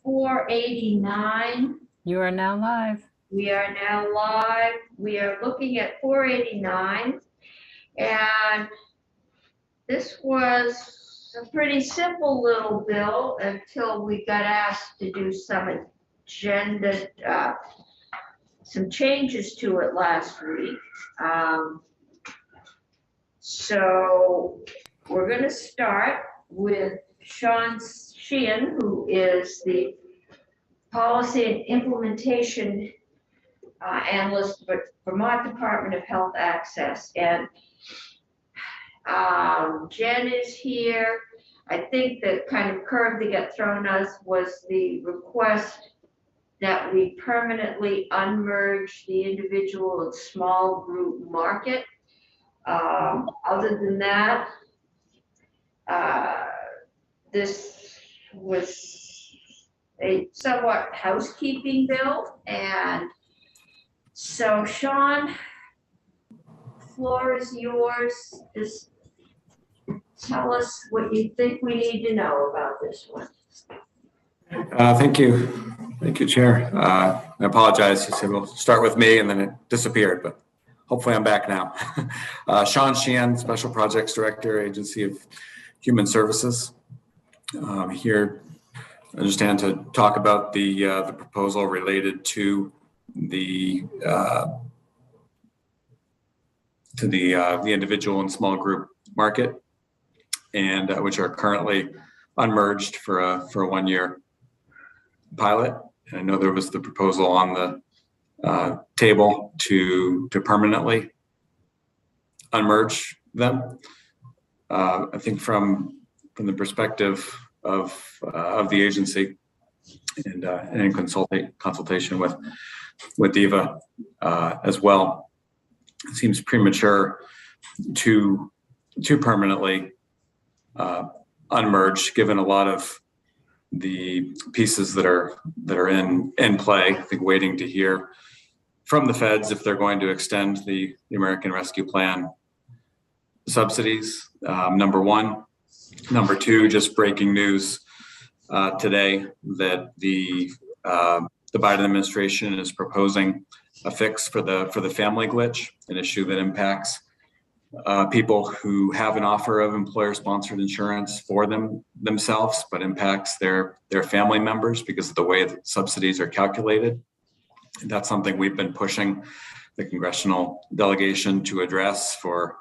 489. You are now live. We are now live. We are looking at 489. And this was a pretty simple little bill until we got asked to do some agenda, some changes to it last week. So we're going to start with Sean Sheehan, who is the Policy and Implementation Analyst for Vermont Department of Health Access. And Jen is here. I think the kind of curve that got thrown us was the request that we permanently unmerge the individual and small group market. Other than that, this was a somewhat housekeeping bill. And so Sean, floor is yours. Just tell us what you think we need to know about this one. Thank you. Thank you, Chair. I apologize. You said we'll start with me and then it disappeared, but hopefully I'm back now. Sean Sheehan, Special Projects Director, Agency of Human Services. Here, I understand to talk about the proposal related to the individual and small group market, and which are currently unmerged for a 1-year pilot. And I know there was the proposal on the table to permanently unmerge them. I think from the perspective of the agency and in consultation with DEVA as well, it seems premature to permanently unmerge, given a lot of the pieces that are in play. I think waiting to hear from the feds if they're going to extend the American Rescue Plan subsidies, number one. Number two, just breaking news today that the Biden administration is proposing a fix for the family glitch, an issue that impacts people who have an offer of employer-sponsored insurance for themselves, but impacts their family members because of the way that subsidies are calculated. And that's something we've been pushing the congressional delegation to address for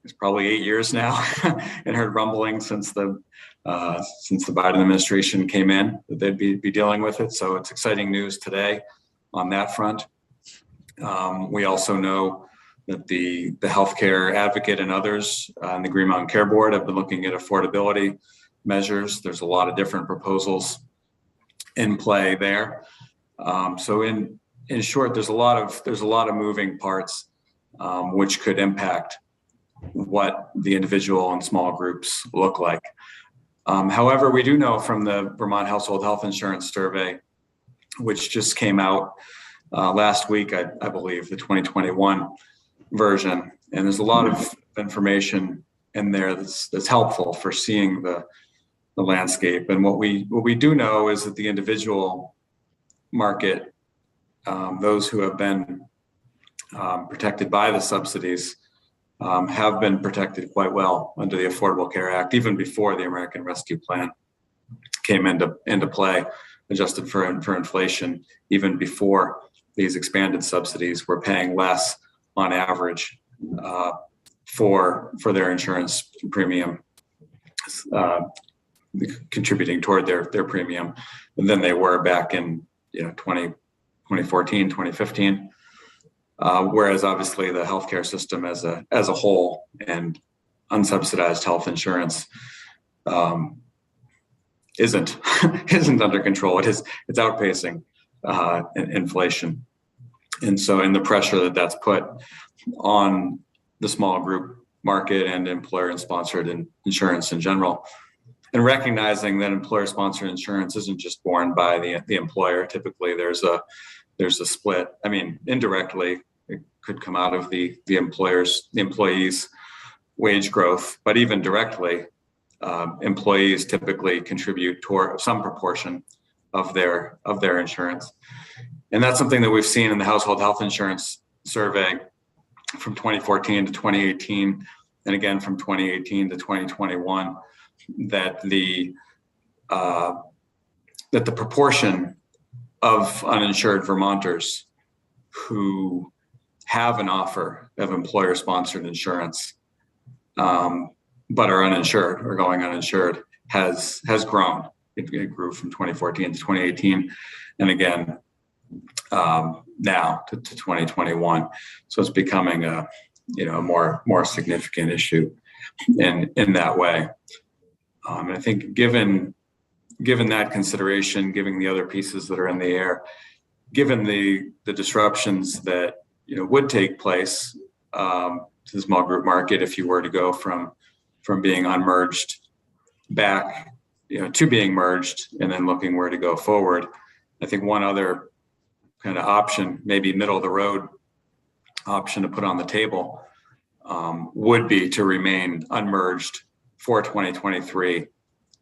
it's probably 8 years now, and heard rumbling since the Biden administration came in that they'd be dealing with it. So it's exciting news today on that front. We also know that the healthcare advocate and others and the Green Mountain Care Board have been looking at affordability measures. There's a lot of different proposals in play there. So in short, there's a lot of moving parts which could impact what the individual and small groups look like. However, we do know from the Vermont Household Health Insurance Survey, which just came out last week, I believe, the 2021 version, and there's a lot of information in there that's helpful for seeing the landscape. And what we do know is that the individual market, those who have been protected by the subsidies, have been protected quite well under the Affordable Care Act, even before the American Rescue Plan came into play, adjusted for inflation. Even before these expanded subsidies, were paying less on average for their insurance premium, contributing toward their premium than they were back in 2014, 2015. Whereas obviously the healthcare system as a whole and unsubsidized health insurance isn't under control. It's outpacing inflation, and so in the pressure that's put on the small group market and employer and sponsored insurance in general, and recognizing that employer sponsored insurance isn't just borne by the employer. Typically, there's a split. I mean, indirectly, it could come out of the employees' wage growth, but even directly, employees typically contribute toward some proportion of their insurance. And that's something that we've seen in the household health insurance survey from 2014 to 2018, and again from 2018 to 2021, that the proportion of uninsured Vermonters who have an offer of employer-sponsored insurance, but are uninsured or going uninsured, has grown. It grew from 2014 to 2018, and again now to 2021. So it's becoming a more significant issue in that way. And I think given that consideration, given the other pieces that are in the air, given the disruptions that would take place to the small group market if you were to go from being unmerged back to being merged and then looking where to go forward, I think one other kind of option, maybe middle of the road option to put on the table, would be to remain unmerged for 2023,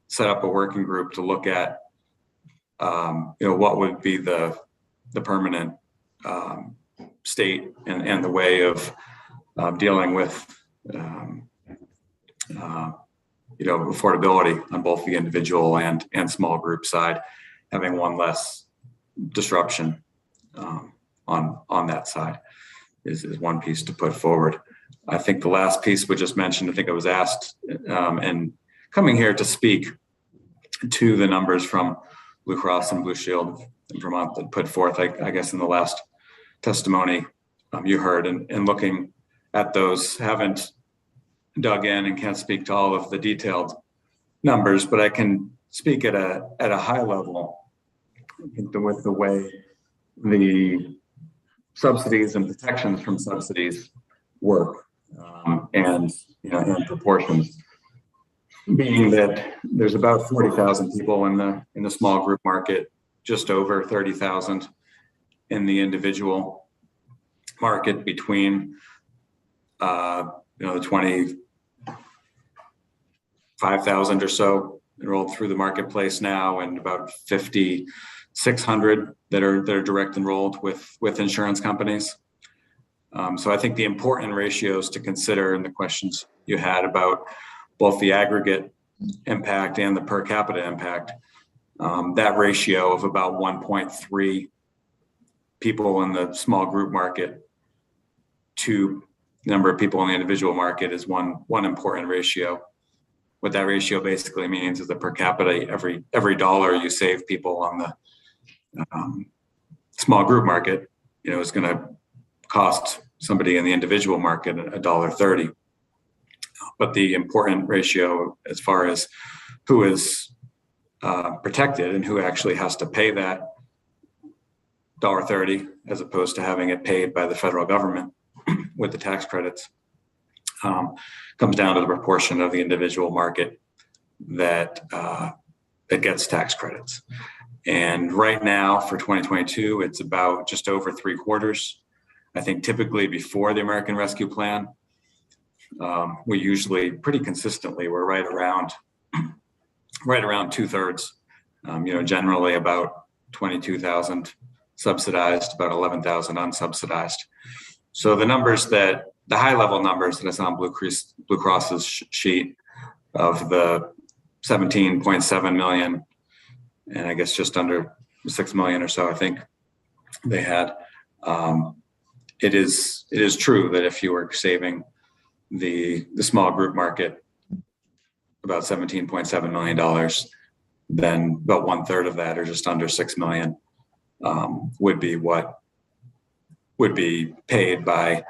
set up a working group to look at what would be the permanent state and the way of dealing with affordability on both the individual and small group side, having one less disruption on that side is one piece to put forward. I think the last piece we just mentioned, I think I was asked and coming here to speak to the numbers from Blue Cross and Blue Shield in Vermont that put forth, I guess in the last testimony you heard, and looking at those, haven't dug in and can't speak to all of the detailed numbers, but I can speak at a high level. I think with the way the subsidies and protections from subsidies work, and proportions, being that there's about 40,000 people in the small group market, just over 30,000 in the individual market, between the 25,000 or so enrolled through the marketplace now, and about 5,600 that are direct enrolled with insurance companies. So I think the important ratios to consider in the questions you had about both the aggregate impact and the per capita impact, that ratio of about 1.3 people in the small group market to the number of people in the individual market is one important ratio. What that ratio basically means is that per capita, every dollar you save people on the small group market, is going to cost somebody in the individual market $1.30. But the important ratio as far as who is protected and who actually has to pay that $1.30, as opposed to having it paid by the federal government with the tax credits, comes down to the proportion of the individual market that gets tax credits. And right now for 2022, it's about just over 3/4. I think typically before the American Rescue Plan, we usually pretty consistently we're right around 2/3. Generally about 22,000 subsidized, about 11,000 unsubsidized. So the high level numbers that I saw on Blue Cross's sheet of the 17.7 million, and I guess just under 6 million or so, I think they had. It is true that if you were saving the small group market about $17.7 million, then about 1/3 of that, or just under 6 million, would be what would be paid by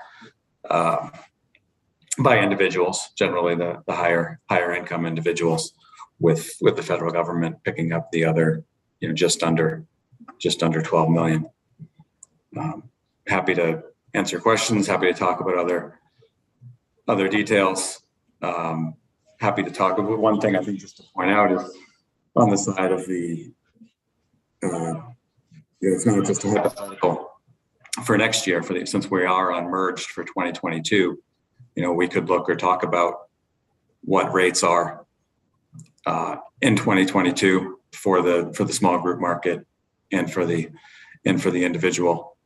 individuals, generally the higher income individuals, with the federal government picking up the other, just under 12 million. Happy to answer questions. Happy to talk about other details. Happy to talk about one thing I think just to point out is on the side of the, it's not just a hypothetical for next year, since we are unmerged for 2022, we could look or talk about what rates are in 2022 for the small group market and for the individual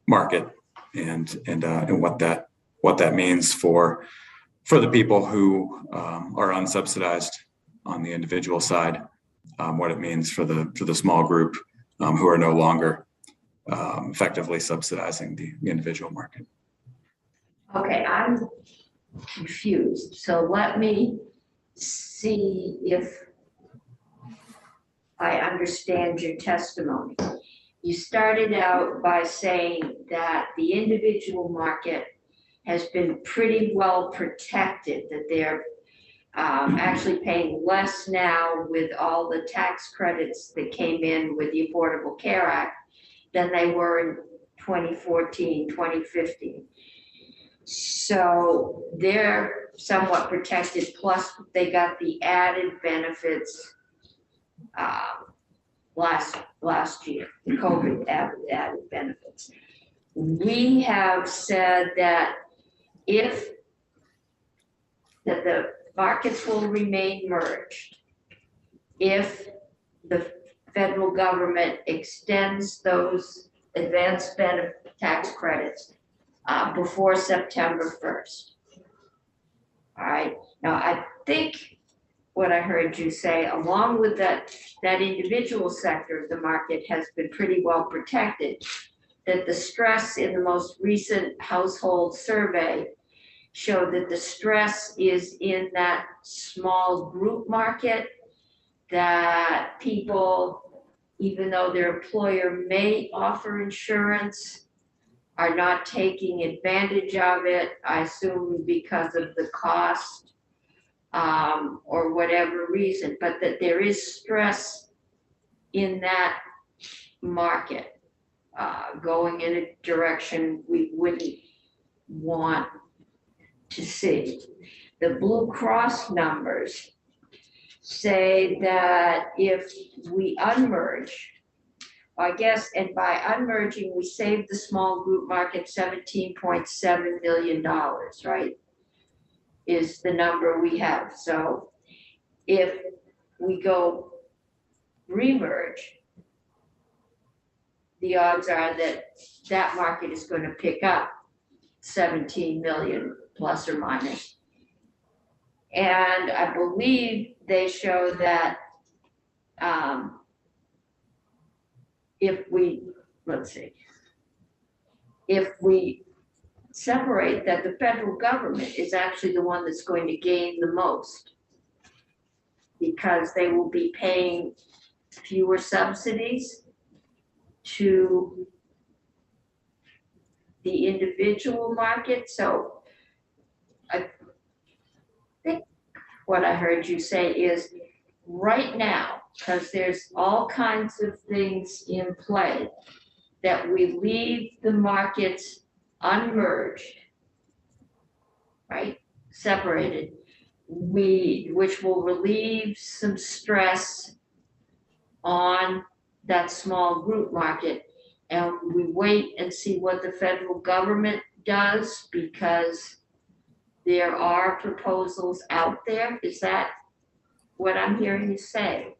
market, and what that means for the people who are unsubsidized on the individual side, what it means for the small group who are no longer effectively subsidizing the individual market. Okay, I'm confused. So let me see if I understand your testimony. You started out by saying that the individual market has been pretty well protected, that they're actually paying less now with all the tax credits that came in with the Affordable Care Act than they were in 2014, 2015. So they're somewhat protected, plus they got the added benefits last year, the COVID added benefits. We have said that that the markets will remain merged if the federal government extends those advanced benefit tax credits before September 1st. All right, now I think what I heard you say, along with that individual sector of the market has been pretty well protected, that the stress in the most recent household survey showed that the stress is in that small group market, that people, even though their employer may offer insurance, are not taking advantage of it, I assume because of the cost or whatever reason, but that there is stress in that market going in a direction we wouldn't want to see. The Blue Cross numbers say that if we unmerge, I guess, and by unmerging, we saved the small group market $17.7 million, right? Is the number we have. So if we go remerge, the odds are that that market is going to pick up 17 million plus or minus. And I believe they show that if we separate, that the federal government is actually the one that's going to gain the most, because they will be paying fewer subsidies to the individual market. So I think what I heard you say is right now, because there's all kinds of things in play, that we leave the markets unmerged, right, separated, which will relieve some stress on that small group market, and we wait and see what the federal government does, because there are proposals out there. Is that what I'm hearing you say?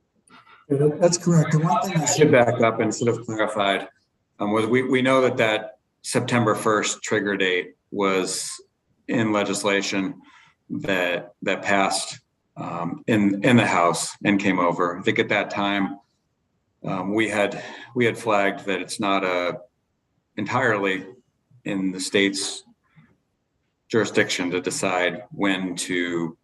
Yeah, that's correct. The one thing I should back up and sort of clarified was we know that September 1st trigger date was in legislation that passed in the House and came over. I think at that time we had flagged that it's not entirely in the state's jurisdiction to decide when to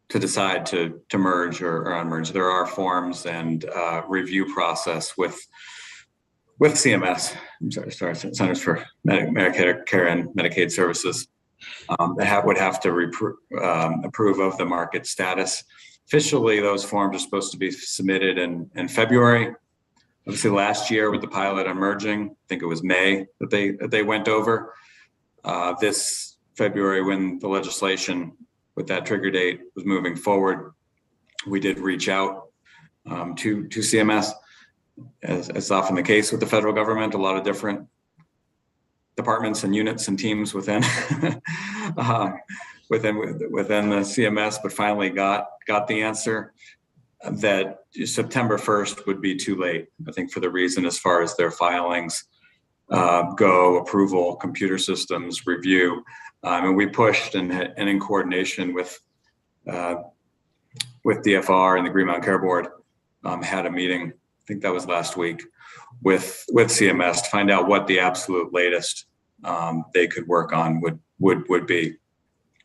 decide to merge or unmerge. There are forms and review process with CMS, Centers for Medicare and Medicaid Services, that would have to approve of the market status. Officially, those forms are supposed to be submitted in February. Obviously, last year with the pilot on merging, I think it was May that they went over. This February, when the legislation with that trigger date was moving forward, we did reach out to CMS, as often the case with the federal government. A lot of different departments and units and teams within within the CMS, but finally got the answer that September 1st would be too late. I think for the reason as far as their filings go, approval, computer systems, review, and we pushed and in coordination with DFR and the Green Mountain Care Board, had a meeting, I think that was last week, with CMS to find out what the absolute latest they could work on would be,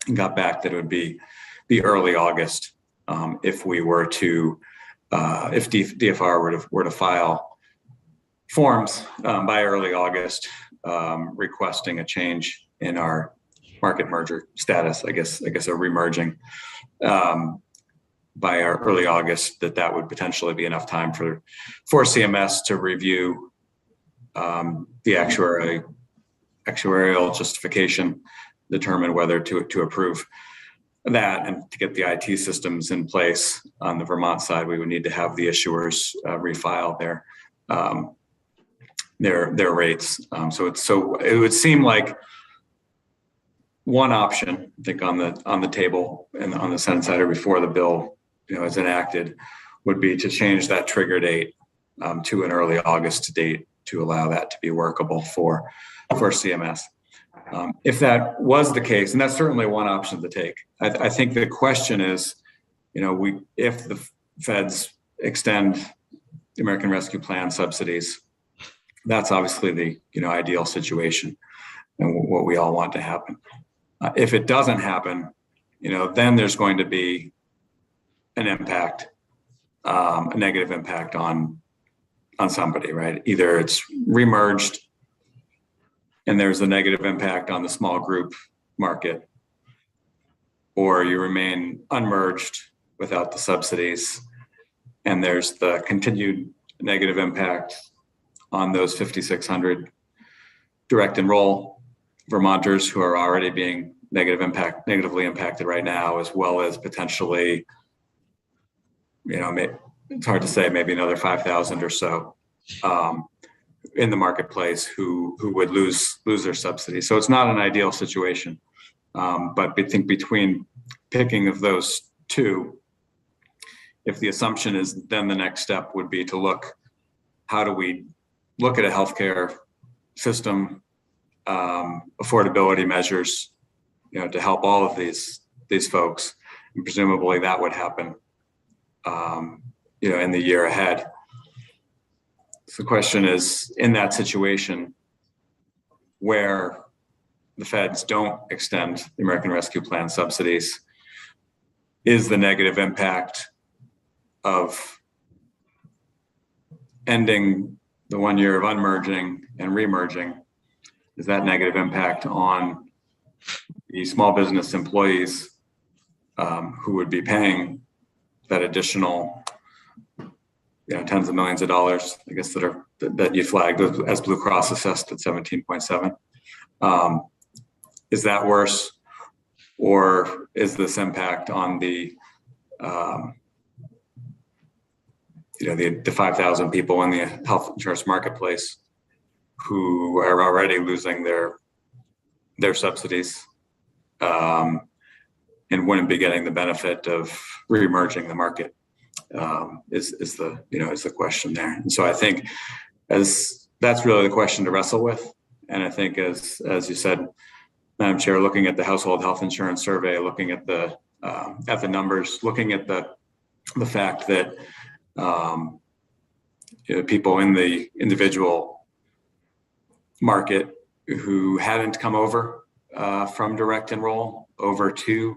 and got back that it would be early August if we were to if DFR were to file forms by early August requesting a change in our market merger status, I guess a remerging by our early August, that would potentially be enough time for CMS to review the actuarial justification, determine whether to approve that, and to get the IT systems in place. On the Vermont side, we would need to have the issuers refile their rates. So it would seem like one option, I think, on the table and on the Senate side, or before the bill is enacted, would be to change that trigger date to an early August date to allow that to be workable for CMS. If that was the case, and that's certainly one option to take, I think the question is, if the feds extend the American Rescue Plan subsidies, that's obviously the ideal situation and what we all want to happen. If it doesn't happen, then there's going to be an impact, a negative impact on somebody, right? Either it's remerged and there's a negative impact on the small group market, or you remain unmerged without the subsidies and there's the continued negative impact on those 5,600 direct enroll Vermonters who are already being negatively impacted right now, as well as potentially, it's hard to say, maybe another 5,000 or so in the marketplace who would lose their subsidy. So it's not an ideal situation. But I think between picking of those two, if the assumption is then the next step would be to look, how do we look at a healthcare system, affordability measures, to help all of these folks, and presumably that would happen, in the year ahead. So the question is, in that situation where the feds don't extend the American Rescue Plan subsidies, is the negative impact of ending the 1 year of unmerging and remerging, is that negative impact on the small business employees who would be paying that additional tens of millions of dollars, I guess, that you flagged as Blue Cross assessed at 17.7. Is that worse, or is this impact on the the 5,000 people in the health insurance marketplace who are already losing their subsidies and wouldn't be getting the benefit of reemerging the market, is the question there. And so I think that's really the question to wrestle with. And I think as you said, Madam Chair, looking at the household health insurance survey, looking at the numbers, looking at the fact that people in the individual market who hadn't come over from direct enroll over to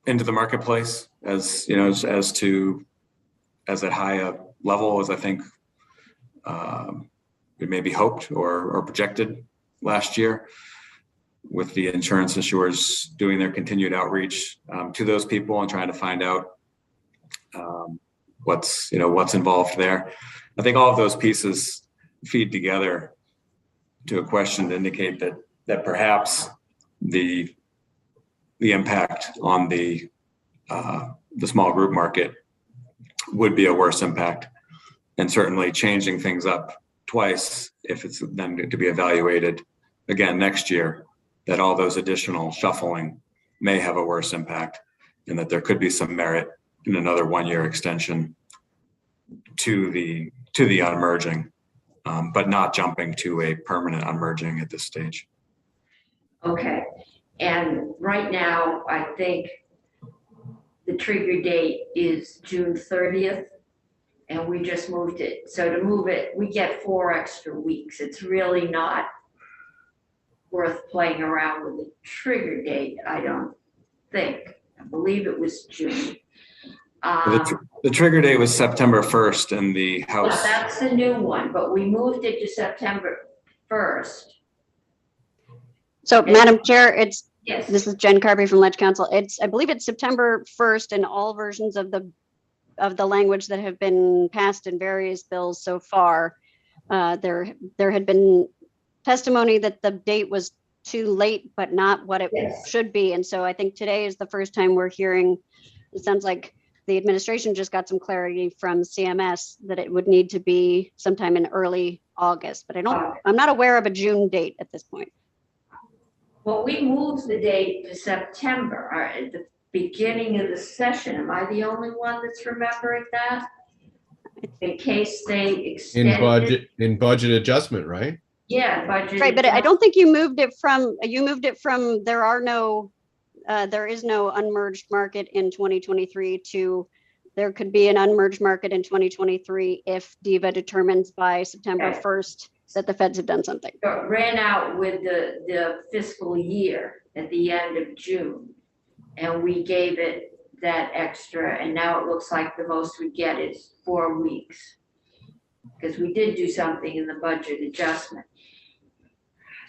into the marketplace as at high a level as I think we maybe hoped or projected last year, with the insurance insurers doing their continued outreach to those people and trying to find out what's involved there. I think all of those pieces feed together to a question to indicate that perhaps the impact on the small group market would be a worse impact, and certainly changing things up twice, if it's then to be evaluated again next year, that all those additional shuffling may have a worse impact, and that there could be some merit in another 1-year extension to the unmerging, but not jumping to a permanent unmerging at this stage. Okay, and right now, I think the trigger date is June 30th, and we just moved it. So to move it, we get 4 extra weeks. It's really not worth playing around with the trigger date, I don't think. I believe it was June. The trigger date was September 1st in the Well, House. that's the new one, but we moved it to September 1st. So, Madam Chair, Yes. this is Jen Carby from Ledge Council. I believe it's September 1st in all versions of the language that have been passed in various bills so far. There had been testimony that the date was too late, but not what it Yes. should be. And so I think today is the first time we're hearing, it sounds like the administration just got some clarity from CMS that it would need to be sometime in early August, but I'm not aware of a June date at this point. Well, we moved the date to September, or at the beginning of the session. Am I the only one that's remembering that? In case they extended. In budget adjustment, right? Yeah, budget. Right, but I don't think you moved it from there is no unmerged market in 2023 to there could be an unmerged market in 2023 if DEVA determines by September Okay. 1st that the feds have done something. It ran out with the fiscal year at the end of June. And we gave it that extra, and now it looks like the most we get is 4 weeks. Because we did do something in the budget adjustment.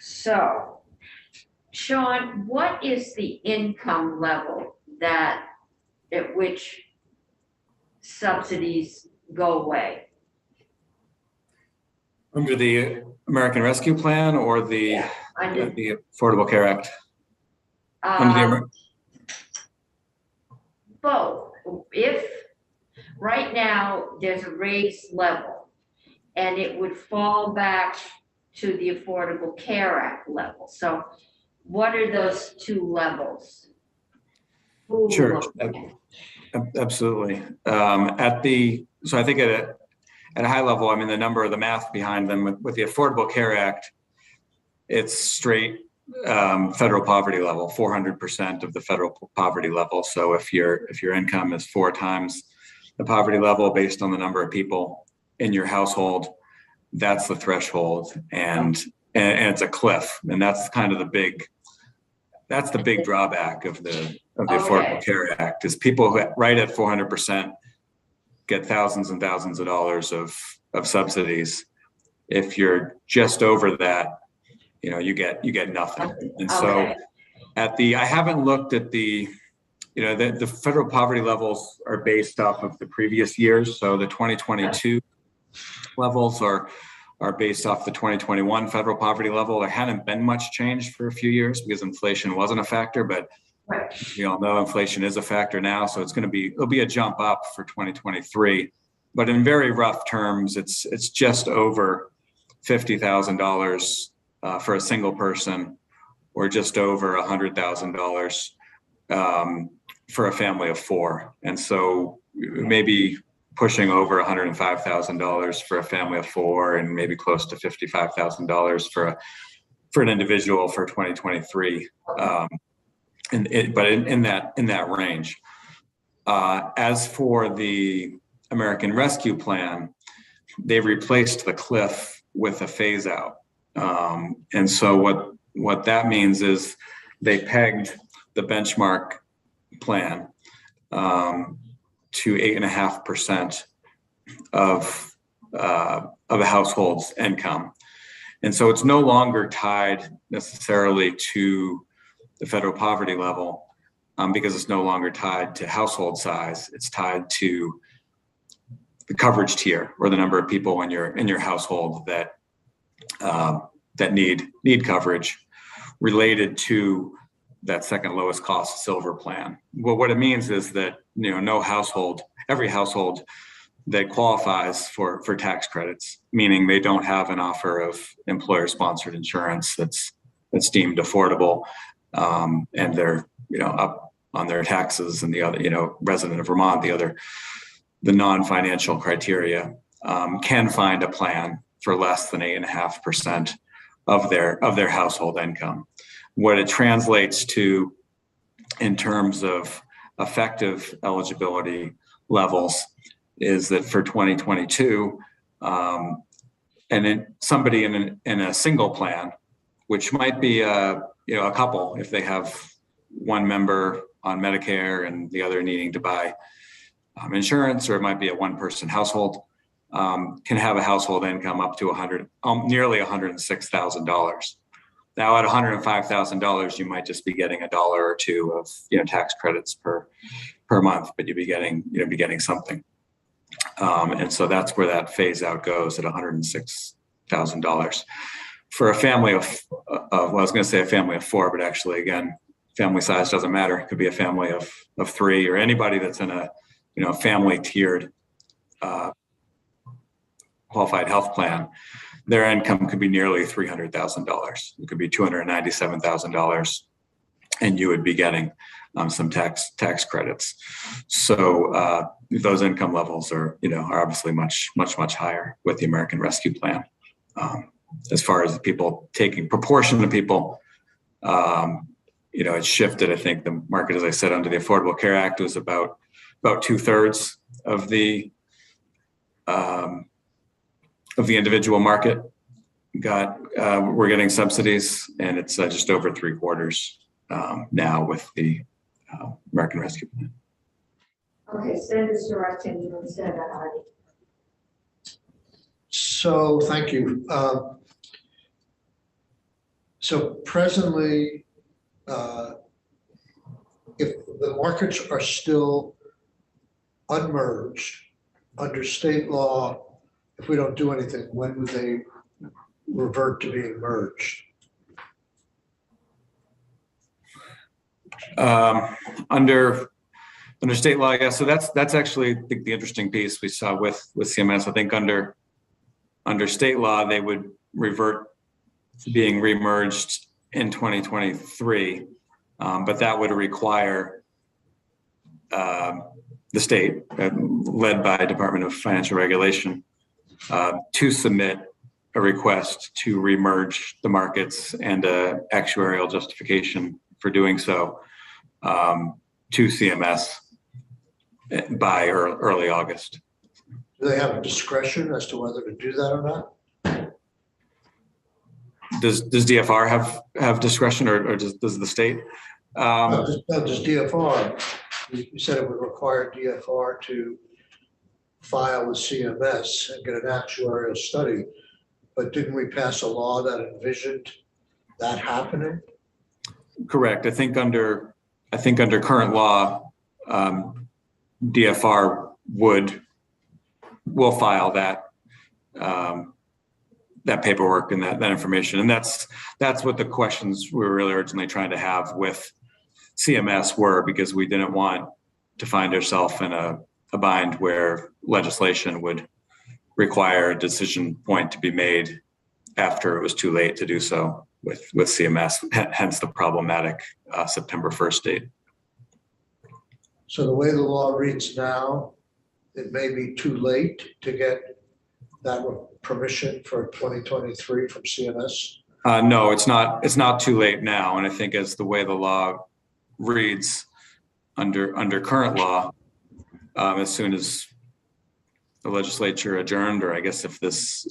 So, Sean, what is the income level at which subsidies go away? Under the American Rescue Plan or the Affordable Care Act? Under the Both. If right now there's a raised level and it would fall back to the Affordable Care Act level. So what are those two levels? Sure, absolutely. So I think at a high level, I mean, the number of the math behind them with the Affordable Care Act, it's straight federal poverty level, 400% of the federal poverty level. So if your income is 4 times the poverty level based on the number of people in your household, that's the threshold, and it's a cliff, and that's kind of the big drawback of the Affordable Care Act is people who right at 400% get thousands and thousands of dollars of subsidies. If you're just over that, you get nothing. And so I haven't looked at the federal poverty levels are based off of the previous years. So the 2022 levels are based off the 2021 federal poverty level. There hadn't been much change for a few years because inflation wasn't a factor, but we all know inflation is a factor now. So it'll be a jump up for 2023. But in very rough terms, it's just over $50,000 for a single person, or just over $100,000 for a family of 4. And so maybe pushing over $105,000 for a family of 4, and maybe close to $55,000 for an individual for 2023. But in that range. As for the American Rescue Plan, they replaced the cliff with a phase out. And so what that means is they pegged the benchmark plan to 8.5% of a household's income. And so it's no longer tied necessarily to the federal poverty level because it's no longer tied to household size. It's tied to the coverage tier, or the number of people in your household that need coverage related to that second lowest cost silver plan. Well, what it means is that every household that qualifies for tax credits, meaning they don't have an offer of employer-sponsored insurance that's deemed affordable, and they're up on their taxes, and the other resident of Vermont, the non-financial criteria, can find a plan for less than 8.5% of their household income. What it translates to in terms of effective eligibility levels is that for 2022, and then somebody in a single plan, which might be a couple if they have one member on Medicare and the other needing to buy insurance, or it might be a one-person household, can have a household income up to nearly $106,000. Now at $105,000, you might just be getting $1 or $2 of tax credits per month, but you'd be getting something. And so that's where that phase out goes at $106,000. For a family of I was going to say a family of 4, but actually, again, family size doesn't matter. It could be a family of 3, or anybody that's in a family tiered qualified health plan. Their income could be nearly $300,000. It could be $297,000, and you would be getting some tax credits. So those income levels are obviously much higher with the American Rescue Plan. As far as the people taking proportion of people, it's shifted. I think the market, as I said, under the Affordable Care Act was about 2/3 of the individual market we're getting subsidies, and it's just over 3/4 now with the American Rescue Plan. Okay, send this direction, you can send that on. So, thank you. So presently, if the markets are still unmerged under state law, if we don't do anything, when would they revert to being merged? Under state law, yeah. So that's actually, I think, the interesting piece we saw with CMS. I think under state law, they would revert to being remerged in 2023, but that would require the state, led by Department of Financial Regulation, to submit a request to remerge the markets and an actuarial justification for doing so to CMS by early August. Do they have discretion as to whether to do that or not? Does DFR have discretion, or does the state? No, does DFR? You said it would require DFR to file with CMS and get an actuarial study, but didn't we pass a law that envisioned that happening? Correct. I think under current law, DFR will file that paperwork and that information, and that's what the questions we were really originally trying to have with CMS were, because we didn't want to find ourselves in a bind where legislation would require a decision point to be made after it was too late to do so with CMS, hence the problematic September 1st date. So the way the law reads now, it may be too late to get that permission for 2023 from CMS? No, it's not too late now. And I think as the way the law reads under current law, as soon as the legislature adjourned, or I guess if this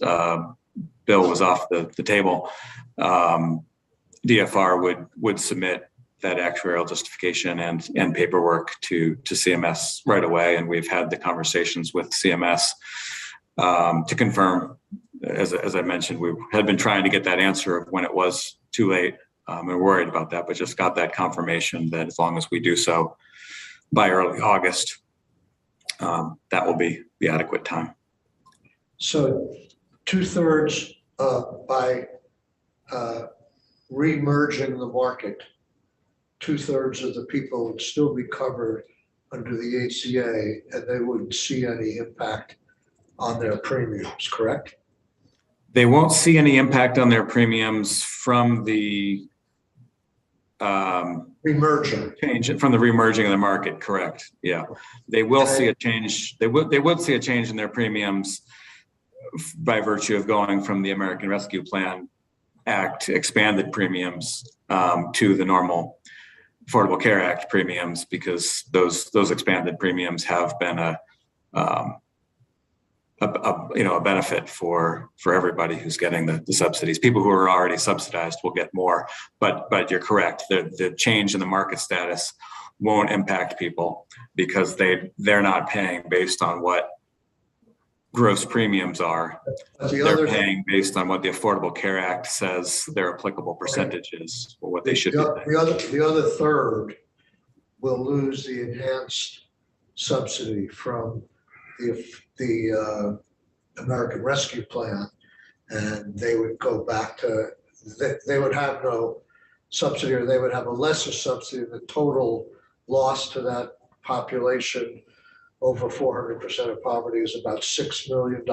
bill was off the table, DFR would submit that actuarial justification and paperwork to CMS right away. And we've had the conversations with CMS to confirm, as I mentioned, we had been trying to get that answer of when it was too late, and we're worried about that, but just got that confirmation that as long as we do so by early August, that will be the adequate time. So 2/3 by remerging the market, 2/3 of the people would still be covered under the ACA, and they wouldn't see any impact on their premiums, correct? They won't see any impact on their premiums from the Remerger. change from the remerging of the market. Correct. Yeah, they will see a change. They would see a change in their premiums by virtue of going from the American Rescue Plan Act expanded premiums to the normal Affordable Care Act premiums, because those expanded premiums have been a benefit for everybody who's getting the subsidies. People who are already subsidized will get more, but you're correct. The change in the market status won't impact people because they're not paying based on what gross premiums are. They're paying based on what the Affordable Care Act says their applicable percentage is, or what they should be paying. The other third will lose the enhanced subsidy from the American Rescue Plan, and they would go back to, they would have no subsidy, or they would have a lesser subsidy. The total loss to that population over 400% of poverty is about $6 million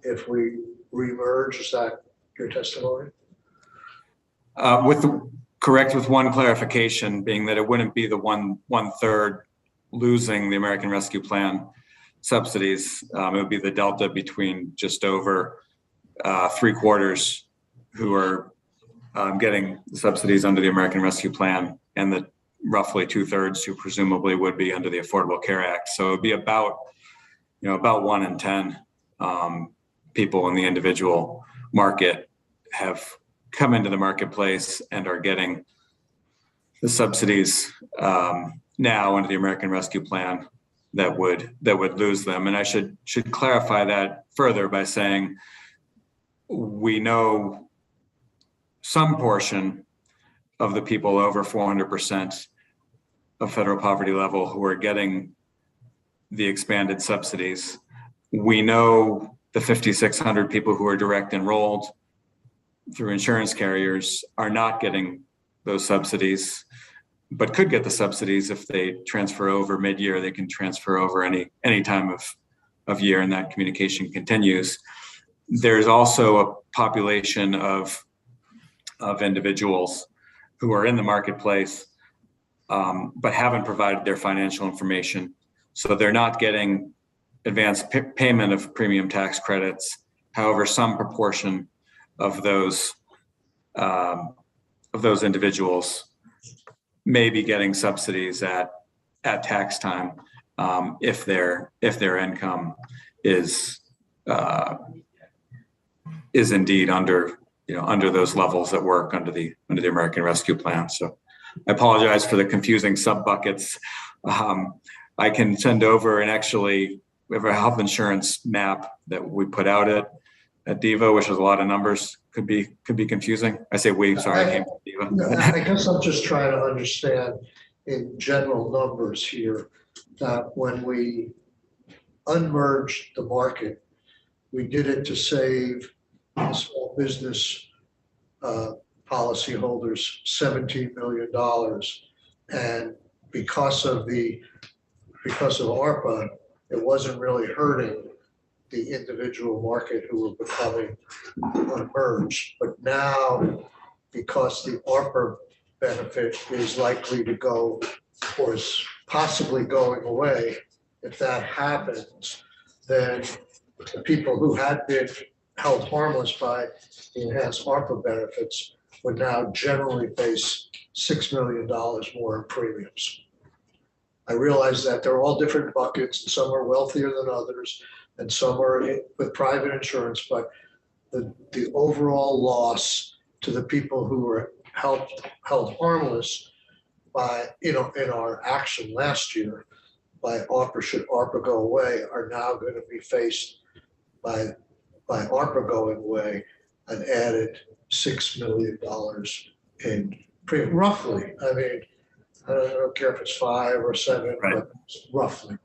if we remerge. Is that your testimony? Correct, with one clarification being that it wouldn't be the one third losing the American Rescue Plan subsidies. It would be the delta between just over 3/4 who are getting subsidies under the American Rescue Plan, and the roughly 2/3 who presumably would be under the Affordable Care Act. So it'd be about 1 in 10 people in the individual market have come into the marketplace and are getting the subsidies now under the American Rescue Plan that would lose them. And I should clarify that further by saying we know some portion of the people over 400% of federal poverty level who are getting the expanded subsidies. We know the 5,600 people who are direct enrolled through insurance carriers are not getting those subsidies, but could get the subsidies if they transfer over mid-year. They can transfer over any time of year, and that communication continues. There's also a population of individuals who are in the marketplace, but haven't provided their financial information. So they're not getting advanced payment of premium tax credits. However, some proportion of those individuals may be getting subsidies at tax time if their income is indeed under those levels that work under the American Rescue Plan. So I apologize for the confusing sub buckets. I can send over, and actually we have a health insurance map that we put out at DEVA, which has a lot of numbers. Could be confusing. I say we, sorry, I came from DEVA. I guess I'm just trying to understand in general numbers here that when we unmerged the market, we did it to save the small business policyholders $17 million. And because of ARPA, it wasn't really hurting the individual market who were becoming unmerged. But now, because the ARPA benefit is likely to go, or is possibly going away, if that happens, then the people who had been held harmless by the enhanced ARPA benefits would now generally face $6 million more in premiums. I realize that they're all different buckets, and some are wealthier than others, and some are with private insurance, but the overall loss to the people who were held harmless by, in our action last year by ARPA, should ARPA go away, are now going to be faced by ARPA going away, an added $6 million in premium, roughly. I mean, I don't care if it's 5 or 7, right, but roughly.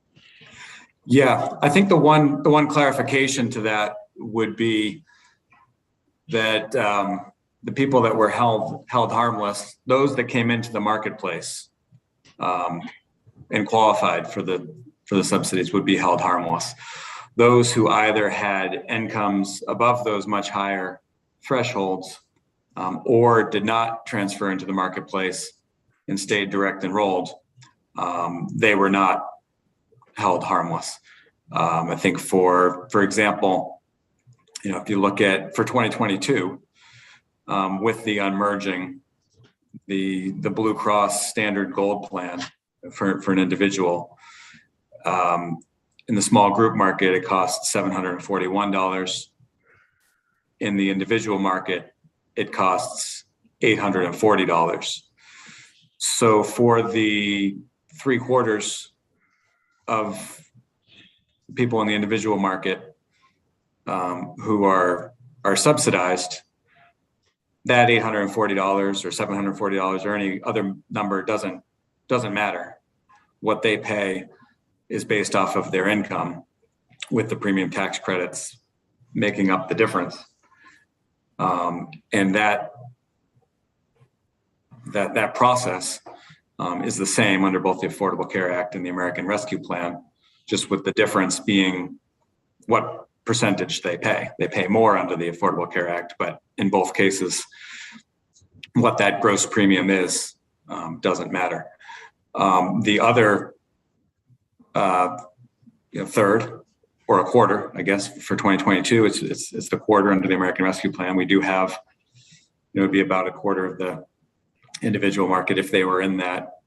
Yeah, I think the one clarification to that would be that the people that were held harmless, those that came into the marketplace and qualified for the subsidies, would be held harmless. those who either had incomes above those much higher thresholds or did not transfer into the marketplace and stayed direct enrolled, they were not held harmless. I think for example, if you look at for 2022, with the unmerging, the Blue Cross Standard Gold plan for an individual, in the small group market, it costs $741. In the individual market, it costs $840. So for the 3/4 of people in the individual market who are subsidized, that $840 or $740 or any other number doesn't matter. What they pay is based off of their income, with the premium tax credits making up the difference. And that process is the same under both the Affordable Care Act and the American Rescue Plan, just with the difference being what percentage they pay. They pay more under the Affordable Care Act, but in both cases, what that gross premium is doesn't matter. The other third or a quarter, I guess, for 2022, it's the quarter under the American Rescue Plan. We do have, it would be about a quarter of the individual market if they were in that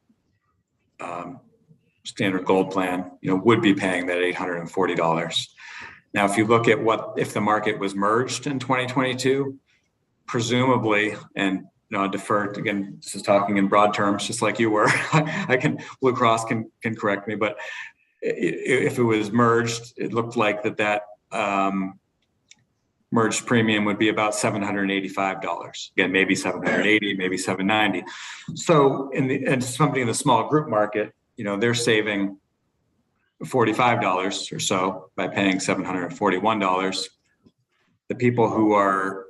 standard gold plan, would be paying that $840. Now, if you look at if the market was merged in 2022, presumably, and I defer again, this is talking in broad terms, just like you were. Blue Cross can correct me, but if it was merged, it looked like that merged premium would be about $785. Again, maybe $780, maybe $790. So and somebody in the small group market, they're saving $45 or so by paying $741. The people who are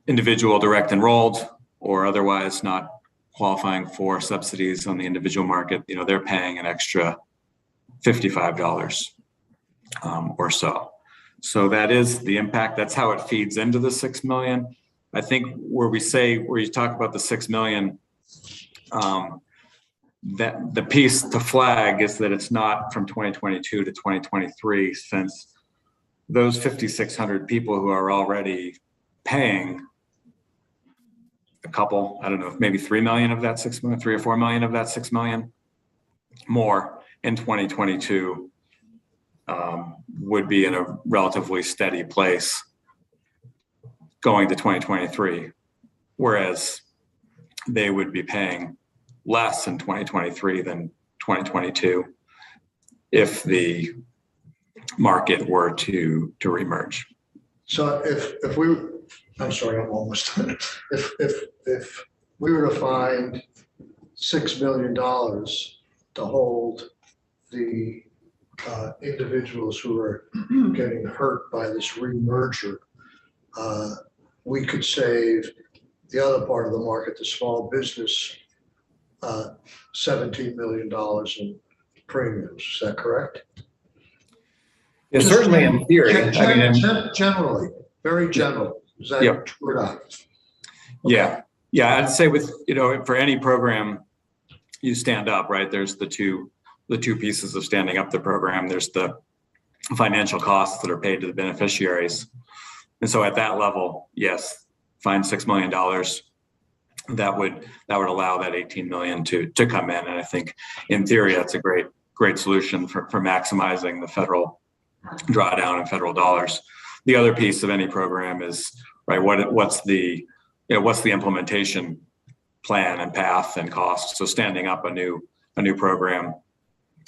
individual direct enrolled or otherwise not qualifying for subsidies on the individual market, they're paying an extra $55 or so. So that is the impact. That's how it feeds into the 6 million. I think where you talk about the 6 million, that the piece to flag is that it's not from 2022 to 2023, since those 5,600 people who are already paying a couple, I don't know, maybe 3 million of that 6 million, 3 or 4 million of that 6 million more in 2022 would be in a relatively steady place going to 2023, whereas they would be paying less in 2023 than 2022 if the market were to remerge. So if we, I'm sorry, I'm almost done. If we were to find $6 million to hold the individuals who are getting hurt by this remerger, we could save the other part of the market, the small business, $17 million in premiums. Is that correct? Yeah, certainly in theory. Generally, very general. Is that true or not? Okay. Yeah. I'd say with, for any program you stand up, right, there's the two pieces of standing up the program. There's the financial costs that are paid to the beneficiaries. And so at that level, yes, find $6 million. That would allow that 18 million to come in. And I think in theory, that's a great solution for maximizing the federal drawdown and federal dollars. The other piece of any program is, right, what's the implementation plan and path and cost. So standing up a new program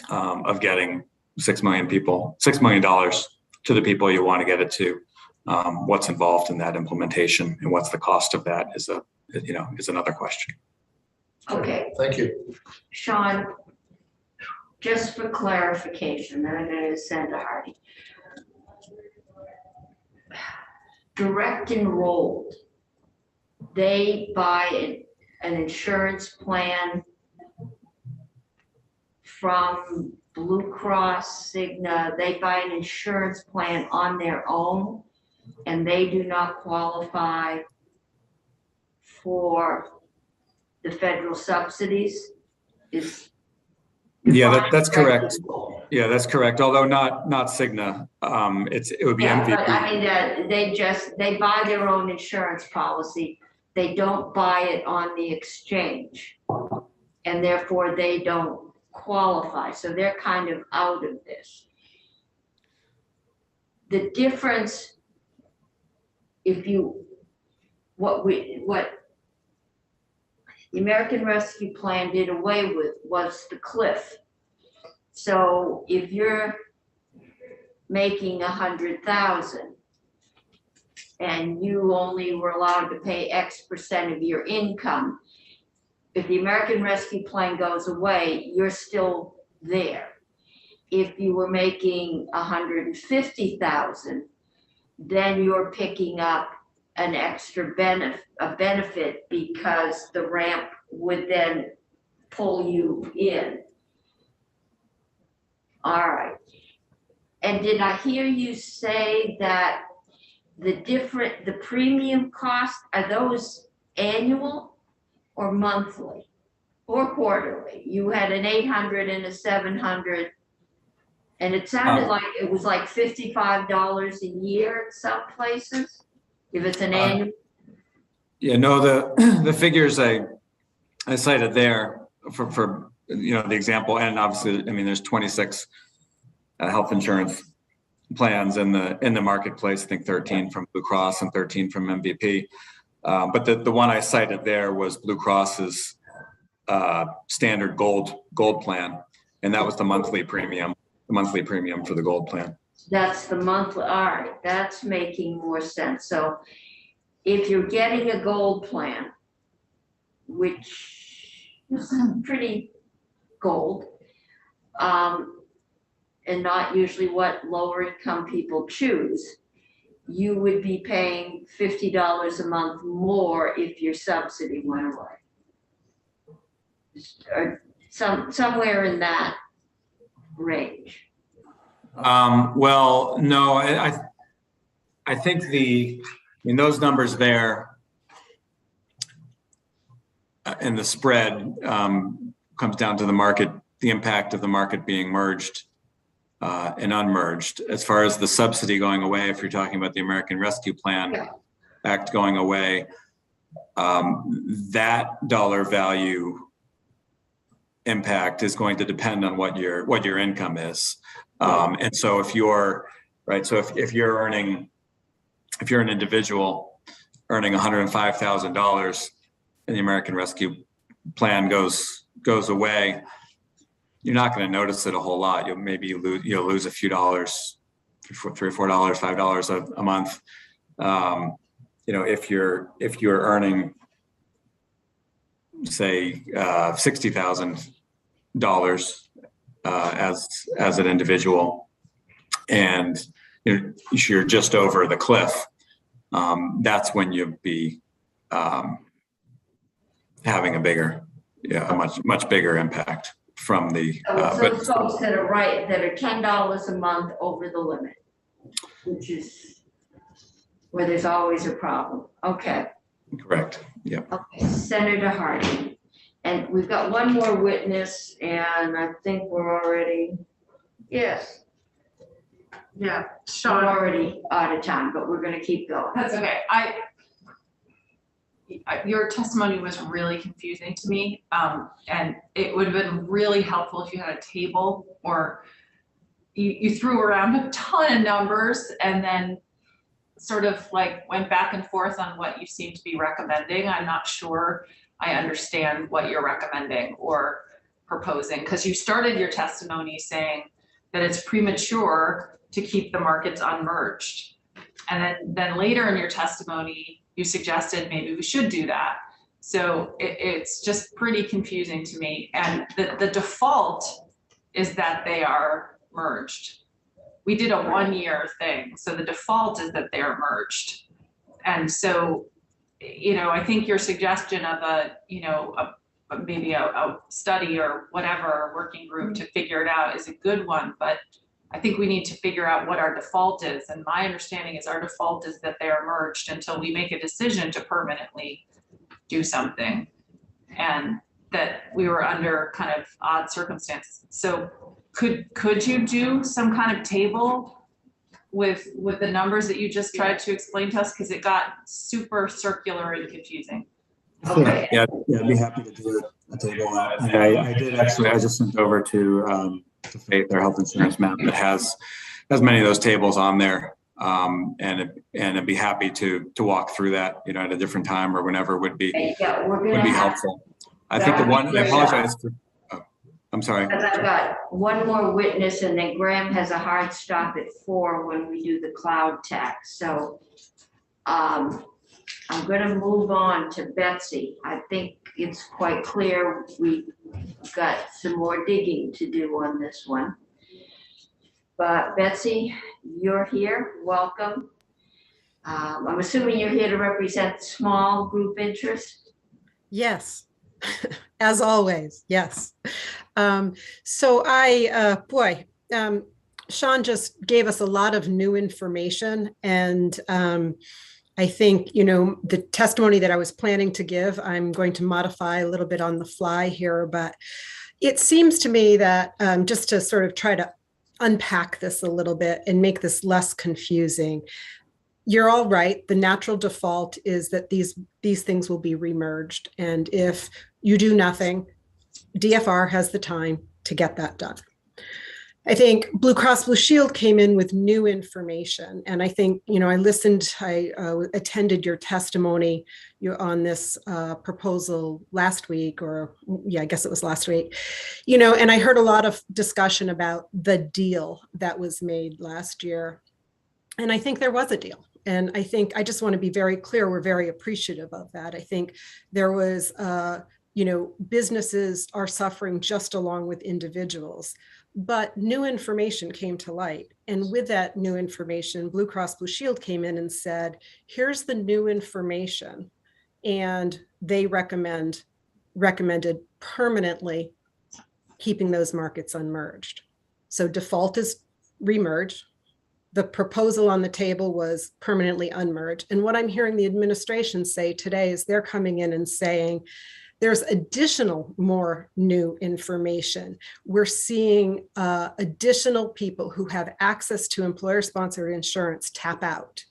of getting $6 million to the people you want to get it to, what's involved in that implementation and what's the cost of that is another question. Okay, Thank you. Sean, just for clarification, then I'm going to send to Hardy. Direct enrolled, they buy an insurance plan from Blue Cross, Cigna, they buy an insurance plan on their own, and they do not qualify for the federal subsidies. Is Yeah, that's correct. reputable. Yeah, that's correct. Although not Cigna. It would be Yeah, MVP. but I mean, they buy their own insurance policy. They don't buy it on the exchange. And therefore they don't qualify. So they're kind of out of this. The difference, what the American Rescue Plan did away with was the cliff. So if you're making 100,000 and you only were allowed to pay X% of your income, if the American Rescue Plan goes away, you're still there. If you were making 150,000, then you're picking up an extra benefit because the ramp would then pull you in. All right. And did I hear you say that the premium costs, are those annual or monthly or quarterly? You had an 800 and a 700, and it sounded like it was like $55 a year in some places, if it's an annual. Yeah, no, the figures I cited there for the example, and obviously, I mean, there's 26 health insurance plans in the marketplace. I think 13 from Blue Cross and 13 from MVP. But the one I cited there was Blue Cross's standard gold plan, and that was the monthly premium for the gold plan. That's the monthly, all right, that's making more sense. So if you're getting a gold plan, which is pretty gold, and not usually what lower income people choose, you would be paying $50 a month more if your subsidy went away. Or somewhere in that range. Well, no, I think those numbers there and the spread comes down to the impact of the market being merged and unmerged. As far as the subsidy going away, if you're talking about the American Rescue Plan Act going away, that dollar value impact is going to depend on what your income is. And so if you're an individual earning $105,000 and the American Rescue Plan goes away, you're not going to notice it a whole lot. You'll lose a few dollars, $3 or $4, $5 a month. If you're earning, say, $60,000 as an individual, and you're just over the cliff, that's when you'd be having a much bigger impact from the. Those folks that are $10 a month over the limit, which is where there's always a problem. Okay. Correct. Yeah. Okay, Senator Harding. And we've got one more witness, and I think we're already, yes, Yeah, we're Sean, already out of time, but we're gonna keep going. that's okay. Your testimony was really confusing to me. And it would have been really helpful if you had a table, or you threw around a ton of numbers and then sort of like went back and forth on what you seem to be recommending. I'm not sure I understand what you're recommending or proposing, because you started your testimony saying that it's premature to keep the markets unmerged. And then later in your testimony, you suggested maybe we should do that. So it's just pretty confusing to me. And the default is that they are merged. We did a 1-year thing, so the default is that they're merged. And so, I think your suggestion of a maybe a study or whatever, a working group to figure it out is a good one, but I think we need to figure out what our default is. And my understanding is our default is that they are merged until we make a decision to permanently do something. And that we were under kind of odd circumstances. So could you do some kind of table with the numbers that you just tried to explain to us? Because it got super circular and confusing. Okay. Yeah, I'd be happy to do a table on that. And I did actually, I just sent over to Faith, our health insurance map that has many of those tables on there. And I'd be happy to walk through that, at a different time or whenever would be Yeah, we're gonna have, helpful. I think the one, I apologize for, I'm sorry. because I've got one more witness and then Graham has a hard stop at 4 when we do the cloud tax. So I'm gonna move on to Betsy. I think it's quite clear we've got some more digging to do on this one. But Betsy, you're here, welcome. I'm assuming you're here to represent small group interest? Yes, as always, yes. So Sean just gave us a lot of new information, and I think, the testimony that I was planning to give, I'm going to modify a little bit on the fly here, but it seems to me that just to sort of try to unpack this a little bit and make this less confusing, you're all right. The natural default is that these things will be remerged. And if you do nothing, DFR has the time to get that done. I think Blue Cross Blue Shield came in with new information. And I think, I attended your testimony on this proposal last week, I guess it was last week, and I heard a lot of discussion about the deal that was made last year. And I think there was a deal. And I think I just want to be very clear, we're very appreciative of that. I think there was, businesses are suffering just along with individuals, but new information came to light. And with that new information, Blue Cross Blue Shield came in and said, here's the new information. And they recommended permanently keeping those markets unmerged. So default is remerged. The proposal on the table was permanently unmerged. And what I'm hearing the administration say today is they're coming in and saying, there's additional more new information. We're seeing additional people who have access to employer-sponsored insurance tap out,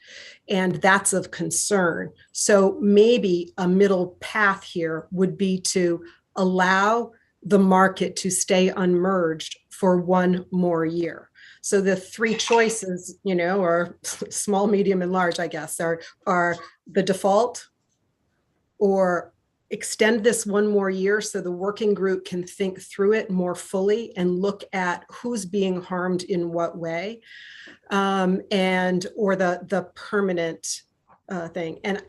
and that's of concern. So maybe a middle path here would be to allow the market to stay unmerged for one more year. So the three choices, or small, medium, and large, I guess, are the default, or extend this one more year so the working group can think through it more fully and look at who's being harmed in what way, or the permanent thing. And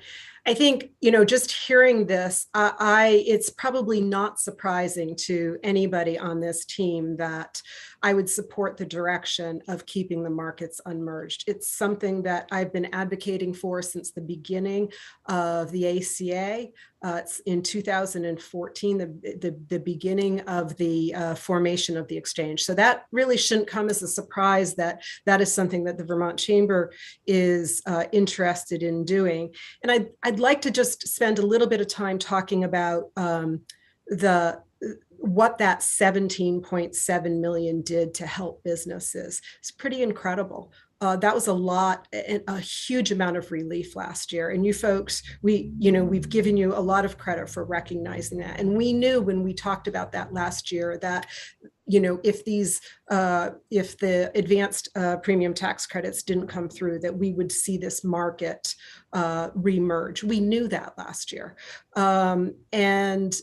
I think, just hearing this, it's probably not surprising to anybody on this team that I would support the direction of keeping the markets unmerged. It's something that I've been advocating for since the beginning of the ACA. It's in 2014, the beginning of the formation of the exchange. So that really shouldn't come as a surprise that that is something that the Vermont Chamber is interested in doing. And I'd like to just spend a little bit of time talking about what that 17.7 million did to help businesses. It's pretty incredible. That was a huge amount of relief last year. And you folks, we've given you a lot of credit for recognizing that. And we knew when we talked about that last year that, if the advanced premium tax credits didn't come through, that we would see this market remerge. We knew that last year. And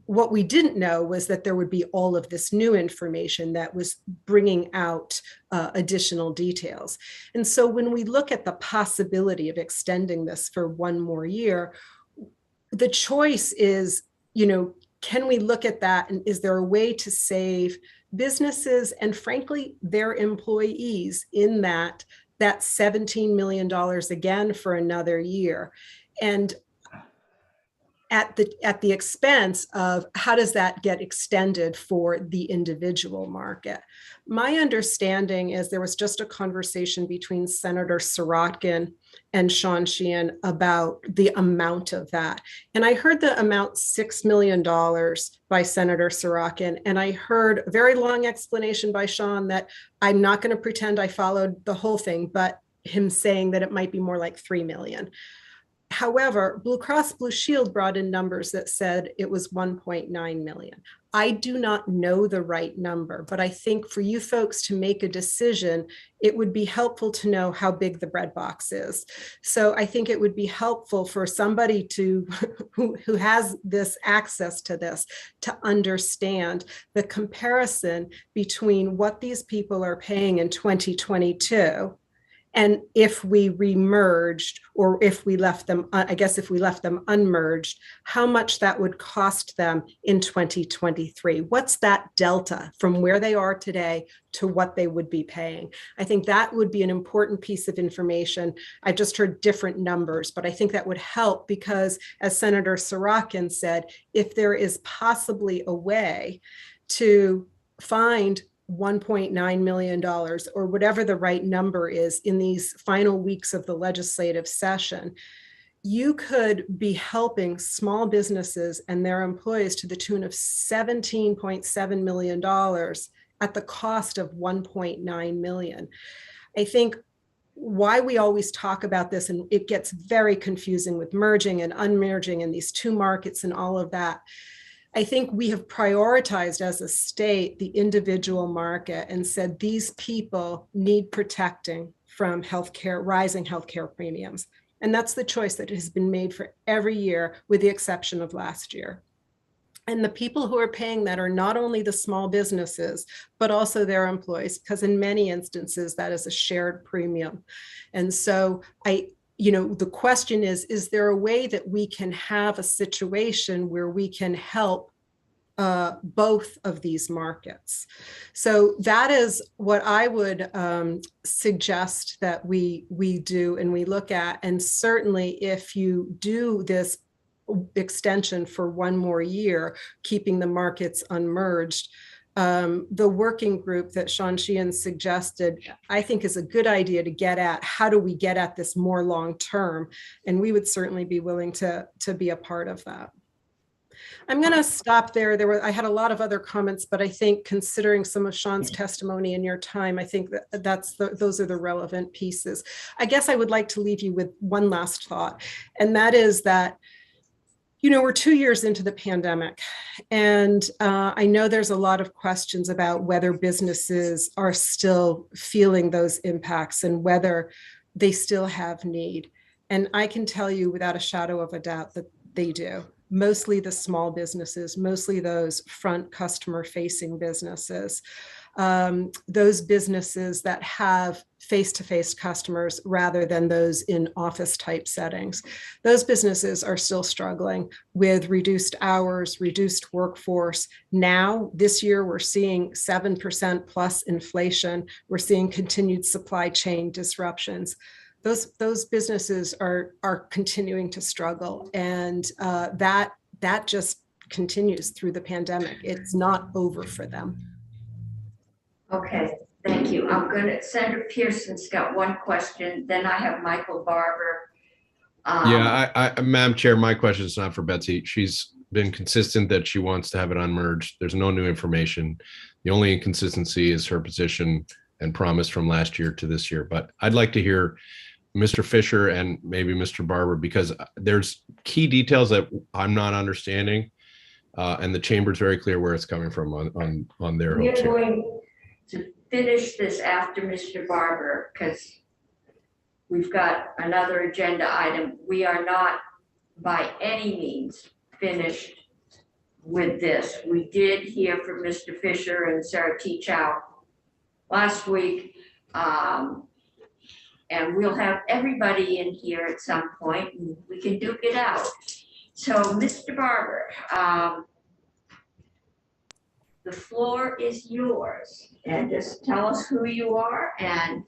what we didn't know was that there would be all of this new information that was bringing out additional details. And so when we look at the possibility of extending this for one more year, the choice is, can we look at that, and is there a way to save businesses and frankly their employees in that $17 million again for another year? And at the expense of how does that get extended for the individual market. My understanding is there was just a conversation between Senator Sirotkin and Sean Sheehan about the amount of that. And I heard the amount $6 million by Senator Sirotkin. And I heard a very long explanation by Sean that I'm not going to pretend I followed the whole thing, but him saying that it might be more like 3 million. However, Blue Cross Blue Shield brought in numbers that said it was 1.9 million. I do not know the right number, but I think for you folks to make a decision, it would be helpful to know how big the bread box is. So I think it would be helpful for somebody to who has this access to this to understand the comparison between what these people are paying in 2022 and if we remerged, or if we left them, I guess if we left them unmerged, how much that would cost them in 2023. What's that delta from where they are today to what they would be paying? I think that would be an important piece of information. I've just heard different numbers, but I think that would help because, as Senator Sirotkin said, if there is possibly a way to find $1.9 million or whatever the right number is in these final weeks of the legislative session, you could be helping small businesses and their employees to the tune of $17.7 million at the cost of 1.9 million. I think why we always talk about this, and it gets very confusing with merging and unmerging and these two markets and all of that. I think we have prioritized as a state the individual market and said these people need protecting from healthcare, rising healthcare premiums. And that's the choice that has been made for every year, with the exception of last year. And the people who are paying that are not only the small businesses, but also their employees, because in many instances that is a shared premium. And so the question is there a way that we can have a situation where we can help both of these markets? So that is what I would suggest that we do and we look at. And certainly if you do this extension for one more year, keeping the markets unmerged, the working group that Sean Sheehan suggested, I think is a good idea to get at. How do we get at this more long term? And we would certainly be willing to be a part of that. I'm going to stop there. I had a lot of other comments, but I think considering some of Sean's testimony in your time, I think those are the relevant pieces. I guess I would like to leave you with one last thought, and that is that we're 2 years into the pandemic, and I know there's a lot of questions about whether businesses are still feeling those impacts and whether they still have need. And I can tell you without a shadow of a doubt that they do. Mostly the small businesses, mostly those front customer-facing businesses, those businesses that have face-to-face customers rather than those in office-type settings. Those businesses are still struggling with reduced hours, reduced workforce. Now, this year, we're seeing 7% plus inflation. We're seeing continued supply chain disruptions. Those businesses are continuing to struggle, and that just continues through the pandemic. It's not over for them. Okay, thank you. Senator Pearson's got one question, then I have Michael Barber. Madam Chair, my question is not for Betsy. She's been consistent that she wants to have it unmerged. There's no new information. The only inconsistency is her position and promise from last year to this year. But I'd like to hear Mr. Fisher and maybe Mr. Barber, because there's key details that I'm not understanding, and the chamber's very clear where it's coming from on their We're hopes here. going to finish this after Mr. Barber because we've got another agenda item. We are not by any means finished with this. We did hear from Mr. Fisher and Sarah Teachow last week. And we'll have everybody in here at some point and we can duke it out. So Mr. Barber, the floor is yours, and just tell us who you are and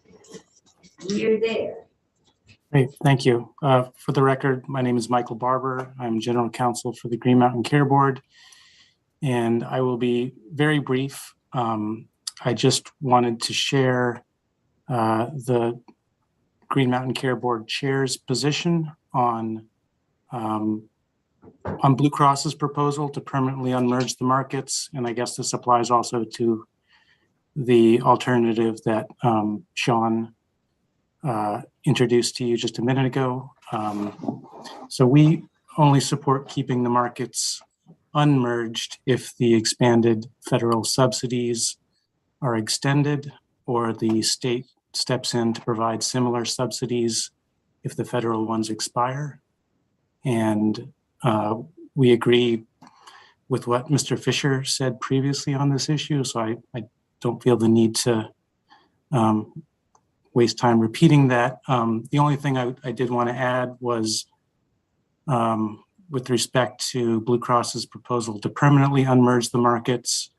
you're there. Great, thank you. For the record, my name is Michael Barber. I'm General Counsel for the Green Mountain Care Board, and I will be very brief. I just wanted to share the Green Mountain Care Board Chair's position on Blue Cross's proposal to permanently unmerge the markets, and I guess this applies also to the alternative that Sean introduced to you just a minute ago. So we only support keeping the markets unmerged if the expanded federal subsidies are extended or the state steps in to provide similar subsidies if the federal ones expire. And we agree with what Mr. Fisher said previously on this issue, so I don't feel the need to waste time repeating that. The only thing I did want to add was with respect to Blue Cross's proposal to permanently unmerge the markets,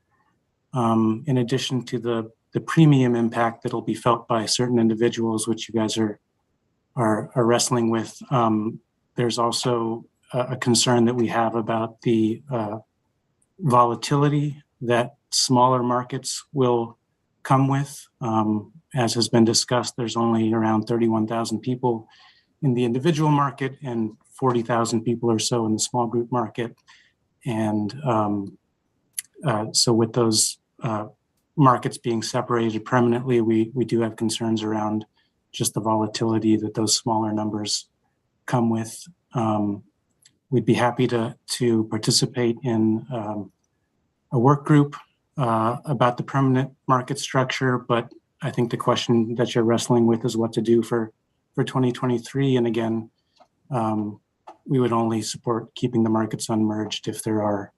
in addition to the premium impact that'll be felt by certain individuals, which you guys are wrestling with. There's also a concern that we have about the volatility that smaller markets will come with. As has been discussed, there's only around 31,000 people in the individual market and 40,000 people or so in the small group market. And so with those markets being separated permanently, we do have concerns around just the volatility that those smaller numbers come with. We'd be happy to participate in a work group about the permanent market structure, but I think the question that you're wrestling with is what to do for 2023. And again, we would only support keeping the markets unmerged if there are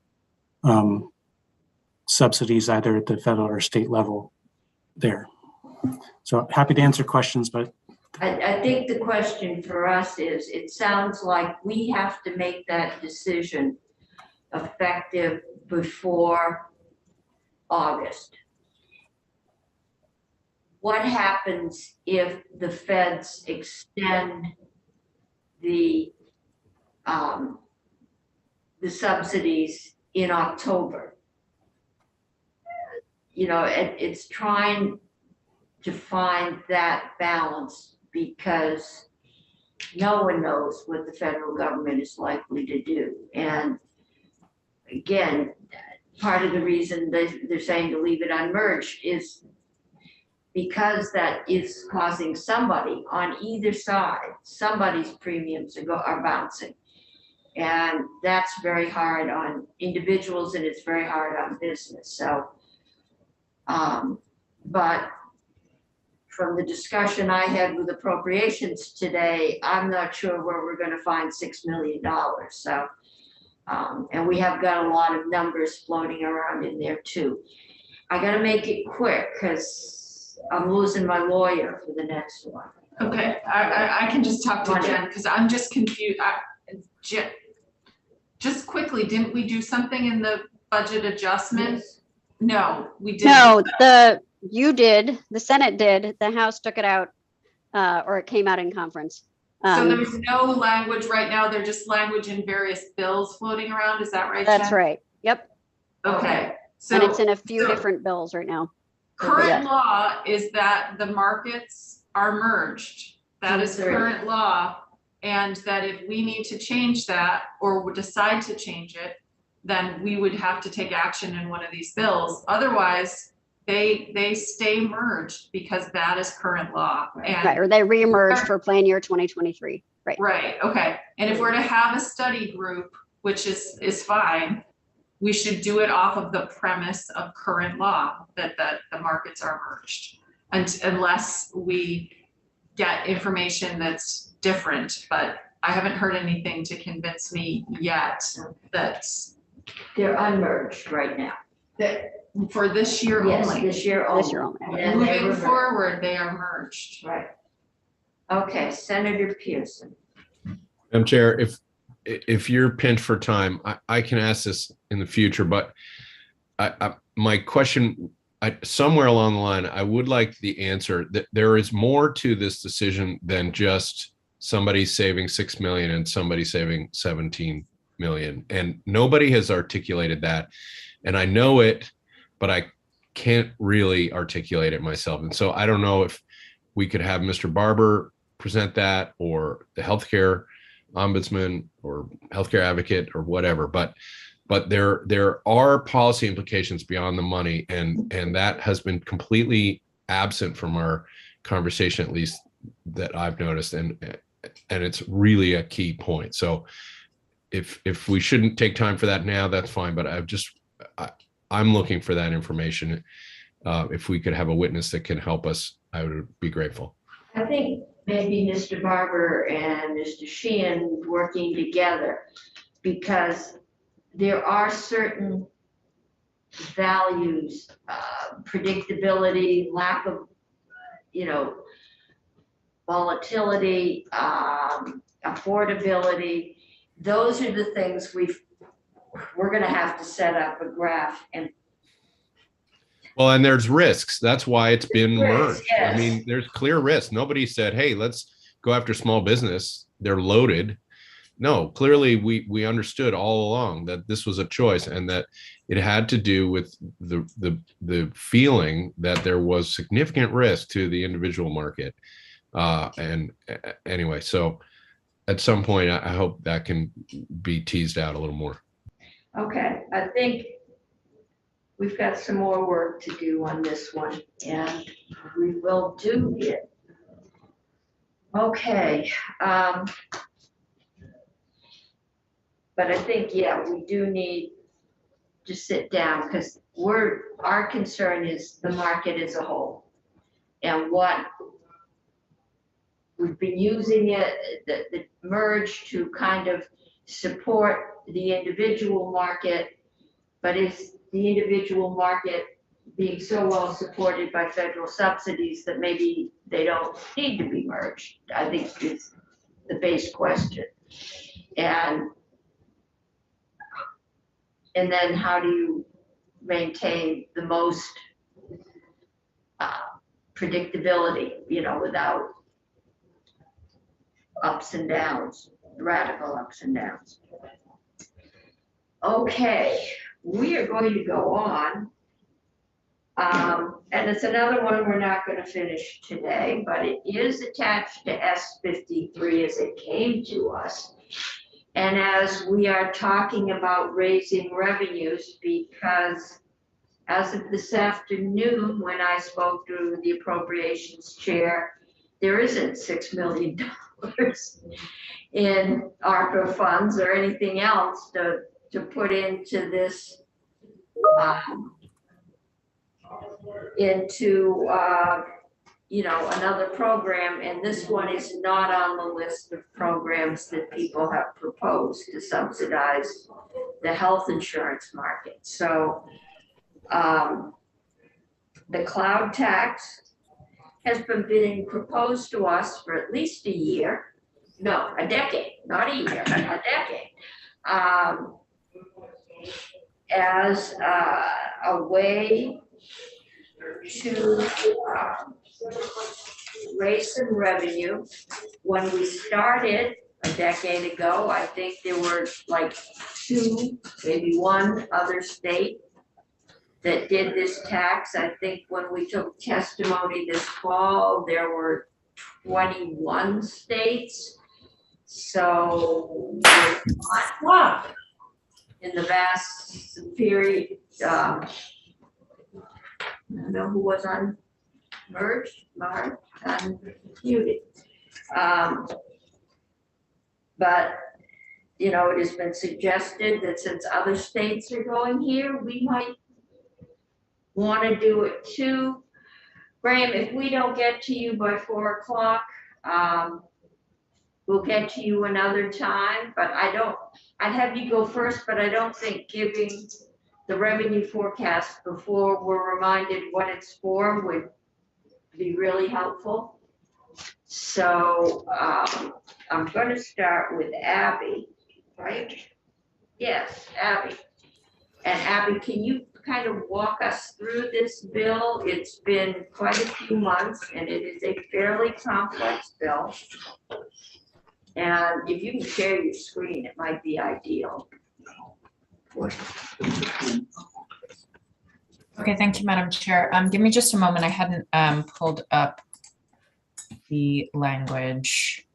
subsidies either at the federal or state level there. So happy to answer questions, but I think the question for us is, it sounds like we have to make that decision effective before August. What happens if the feds extend the subsidies in October? You know, it's trying to find that balance, because no one knows what the federal government is likely to do. And again, part of the reason they're saying to leave it unmerged is because that is causing somebody on either side, somebody's premiums are bouncing. And that's very hard on individuals and it's very hard on business. So, but from the discussion I had with appropriations today, I'm not sure where we're going to find $6 million. So, and we have got a lot of numbers floating around in there too. I got to make it quick because I'm losing my lawyer for the next one. Okay, I can just talk to Jen because I'm just confused. Jen, just quickly, didn't we do something in the budget adjustment? No, we didn't. No, you did, the Senate did, the House took it out, or it came out in conference. So there's no language right now, there's just language in various bills floating around, is that right, That's Jen? right, yep. Okay. So, and it's in a few different bills right now. Current law is that the markets are merged. That is current law. And that if we need to change that or decide to change it, then we would have to take action in one of these bills. Otherwise, they stay merged because that is current law. And right, or they reemerge for plan year 2023. Right. Right. Okay. And if we're to have a study group, which is fine, we should do it off of the premise of current law that the markets are merged, unless we get information that's different. But I haven't heard anything to convince me yet that they're unmerged right now. That for this year yes, only. This year only. This year only. And moving forward, they are merged. Right. Okay, Senator Pearson. Madam Chair, if you're pinched for time, I can ask this in the future, but my question, somewhere along the line, I would like the answer that there is more to this decision than just somebody's saving 6 million and somebody's saving 17 million. And nobody has articulated that. And I know it, but I can't really articulate it myself. And so I don't know if we could have Mr. Barber present that, or the healthcare ombudsman or healthcare advocate or whatever, but there are policy implications beyond the money, and that has been completely absent from our conversation, at least that I've noticed, and it's really a key point. So if we shouldn't take time for that now, that's fine, but I'm looking for that information. If we could have a witness that can help us, I would be grateful. I think maybe Mr. Barber and Mr. Sheehan working together, because there are certain values, predictability, lack of, volatility, affordability. Those are the things we're going to have to set up a graph and. Well, and there's risks. That's why it's been merged. Yes. I mean, there's clear risks. Nobody said, hey, let's go after small business. They're loaded. No, clearly we understood all along that this was a choice, and that it had to do with the feeling that there was significant risk to the individual market. And anyway, so at some point, I hope that can be teased out a little more. Okay, I think we've got some more work to do on this one, and we will do it. Okay. But I think, yeah, we do need to sit down, because our concern is the market as a whole. And what we've been using the merge to kind of support the individual market, but is the individual market being so well supported by federal subsidies that maybe they don't need to be merged? I think is the base question. And then how do you maintain the most predictability, without ups and downs, radical ups and downs. Okay, we are going to go on. And it's another one we're not going to finish today, but it is attached to S53 as it came to us. And as we are talking about raising revenues, because as of this afternoon, when I spoke to the appropriations chair, there isn't $6 million in ARPA funds or anything else to put into this, another program, and this one is not on the list of programs that people have proposed to subsidize the health insurance market. So the cloud tax has been being proposed to us for at least a year. No, a decade, not a year, a decade. As a way to raise some revenue. When we started a decade ago, I think there were like 2, maybe 1 other state that did this tax. I think when we took testimony this fall, there were 21 states. So wow, in the vast period, I don't know who was on merged, unmuted. But it has been suggested that since other states are going here, we might want to do it too. Graham, if we don't get to you by 4 o'clock, we'll get to you another time, but I'd have you go first, but I don't think giving the revenue forecast before we're reminded what it's for would be really helpful. So I'm going to start with Abby, right? Yes, Abby. And Abby, can you kind of walk us through this bill? It's been quite a few months, and it is a fairly complex bill. And if you can share your screen, it might be ideal. Okay, thank you, Madam Chair. Give me just a moment. I hadn't pulled up the language.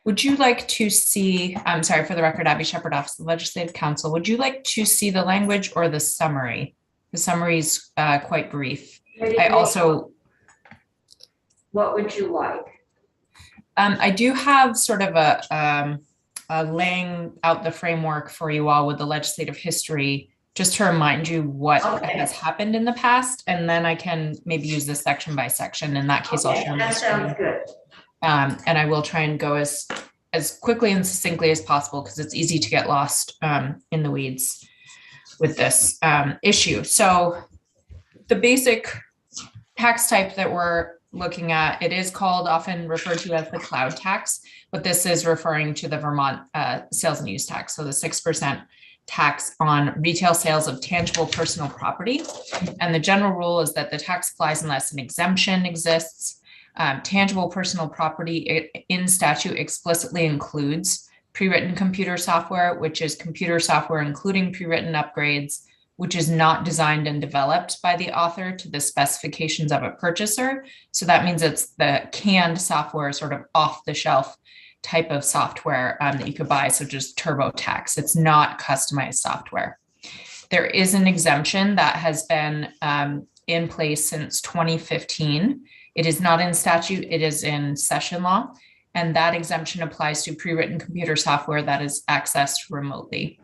Would you like to see, I'm sorry, for the record, Abby Shepherd, Office of Legislative Counsel, would you like to see the language or the summary? The summary is quite brief. I also, what would you like? I do have sort of a laying out the framework for you all with the legislative history, just to remind you what has happened in the past, and then I can maybe use this section by section. In that case, I'll share my screen. That sounds good. And I will try and go as quickly and succinctly as possible because it's easy to get lost in the weeds with this issue. So the basic tax type that we're looking at, it is called, often referred to as the cloud tax, but this is referring to the Vermont sales and use tax. So the 6% tax on retail sales of tangible personal property. And the general rule is that the tax applies unless an exemption exists. Tangible personal property in statute explicitly includes pre-written computer software, which is computer software including pre-written upgrades, which is not designed and developed by the author to the specifications of a purchaser. So that means it's the canned software, sort of off-the-shelf type of software that you could buy, so just TurboTax. It's not customized software. There is an exemption that has been in place since 2015. It is not in statute, it is in session law, and that exemption applies to pre-written computer software that is accessed remotely.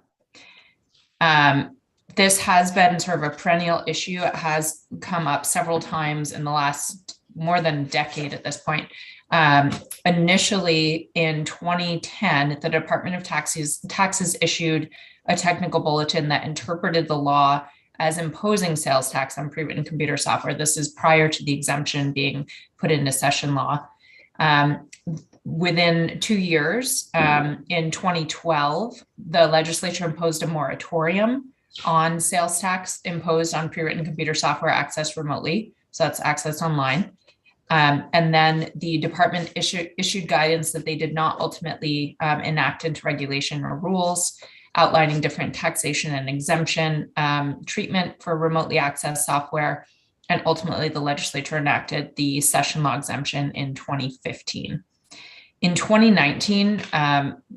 This has been sort of a perennial issue. It has come up several times in the last more than a decade at this point. Initially in 2010, the Department of Taxes issued a technical bulletin that interpreted the law as imposing sales tax on pre-written computer software. This is prior to the exemption being put into session law. Within 2 years, in 2012, the legislature imposed a moratorium on sales tax imposed on pre-written computer software accessed remotely. So that's accessed online. And then the department issued guidance that they did not ultimately enact into regulation or rules, outlining different taxation and exemption treatment for remotely accessed software. And ultimately, the legislature enacted the session law exemption in 2015. In 2019,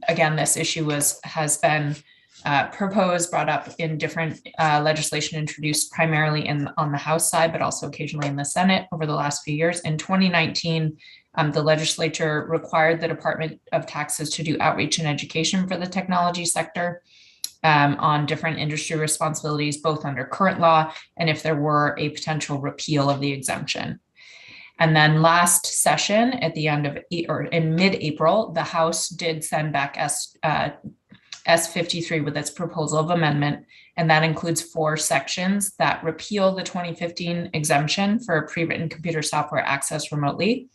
again, this issue has been proposed, brought up in different legislation introduced primarily on the House side, but also occasionally in the Senate over the last few years. In 2019, the legislature required the Department of Taxes to do outreach and education for the technology sector on different industry responsibilities, both under current law and if there were a potential repeal of the exemption. And then last session at the end of, or in mid-April, the House did send back S53 with its proposal of amendment, and that includes 4 sections that repeal the 2015 exemption for pre-written computer software accessed remotely,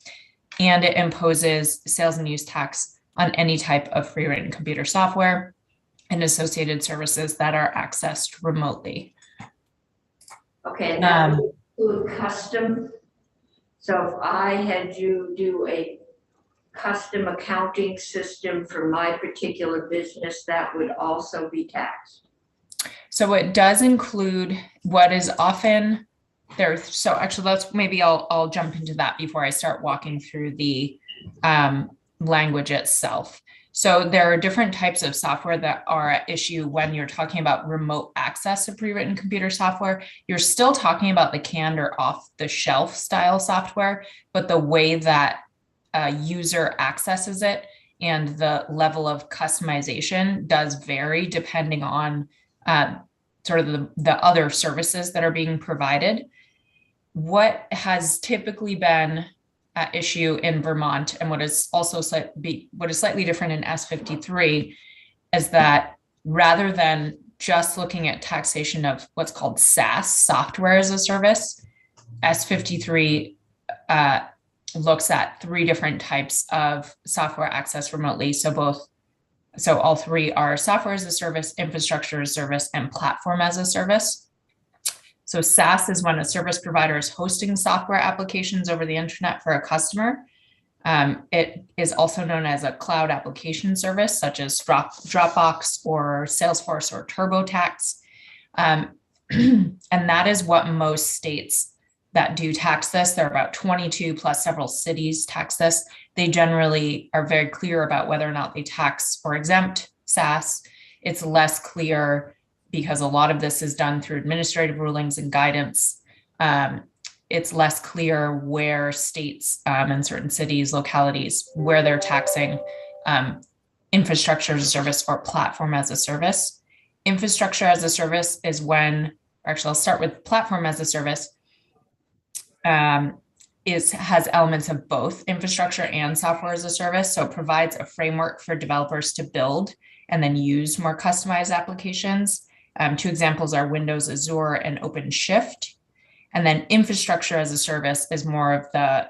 and it imposes sales and use tax on any type of pre-written computer software and associated services that are accessed remotely. Okay, and that would include custom. So if I had you do a custom accounting system for my particular business, that would also be taxed. So it does include what is often there. So actually, I'll jump into that before I start walking through the language itself. So there are different types of software that are at issue when you're talking about remote access to pre-written computer software. You're still talking about the canned or off-the-shelf style software, but the way that a user accesses it and the level of customization does vary depending on sort of the other services that are being provided. What has typically been at issue in Vermont, and what is also slightly different in S53, is that rather than just looking at taxation of what's called SaaS, software as a service, S53 looks at 3 different types of software access remotely. So all 3 are software as a service, infrastructure as a service, and platform as a service. So SaaS is when a service provider is hosting software applications over the internet for a customer. It is also known as a cloud application service, such as Dropbox or Salesforce or TurboTax. And that is what most states that do tax this, there are about 22 plus several cities tax this. They generally are very clear about whether or not they tax or exempt SaaS. It's less clear because a lot of this is done through administrative rulings and guidance. It's less clear where states and certain cities, localities, where they're taxing infrastructure as a service or platform as a service. Infrastructure as a service is when, actually I'll start with platform as a service, has elements of both infrastructure and software as a service. So it provides a framework for developers to build and then use more customized applications. Two examples are Windows Azure and OpenShift. And then infrastructure as a service is more of the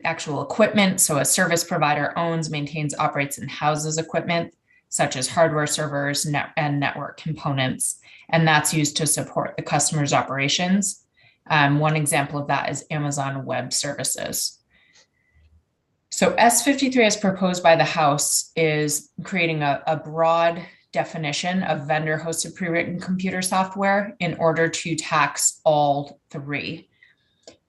actual equipment. So a service provider owns, maintains, operates, and houses equipment, such as hardware servers and network components. And that's used to support the customer's operations. One example of that is Amazon Web Services. So S53 as proposed by the House is creating a broad definition of vendor hosted pre-written computer software in order to tax all three.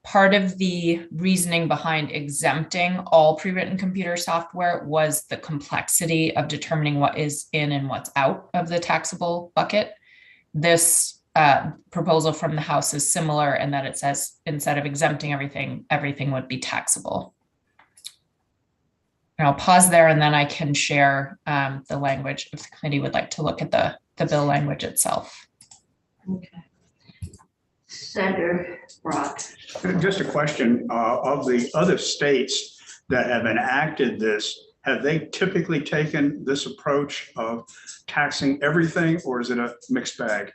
Part of the reasoning behind exempting all pre-written computer software was the complexity of determining what is in and what's out of the taxable bucket. This proposal from the House is similar in that it says instead of exempting everything, everything would be taxable. And I'll pause there and then I can share the language if the committee would like to look at the bill language itself. Okay. Senator Brock. Just a question, of the other states that have enacted this, have they typically taken this approach of taxing everything, or is it a mixed bag?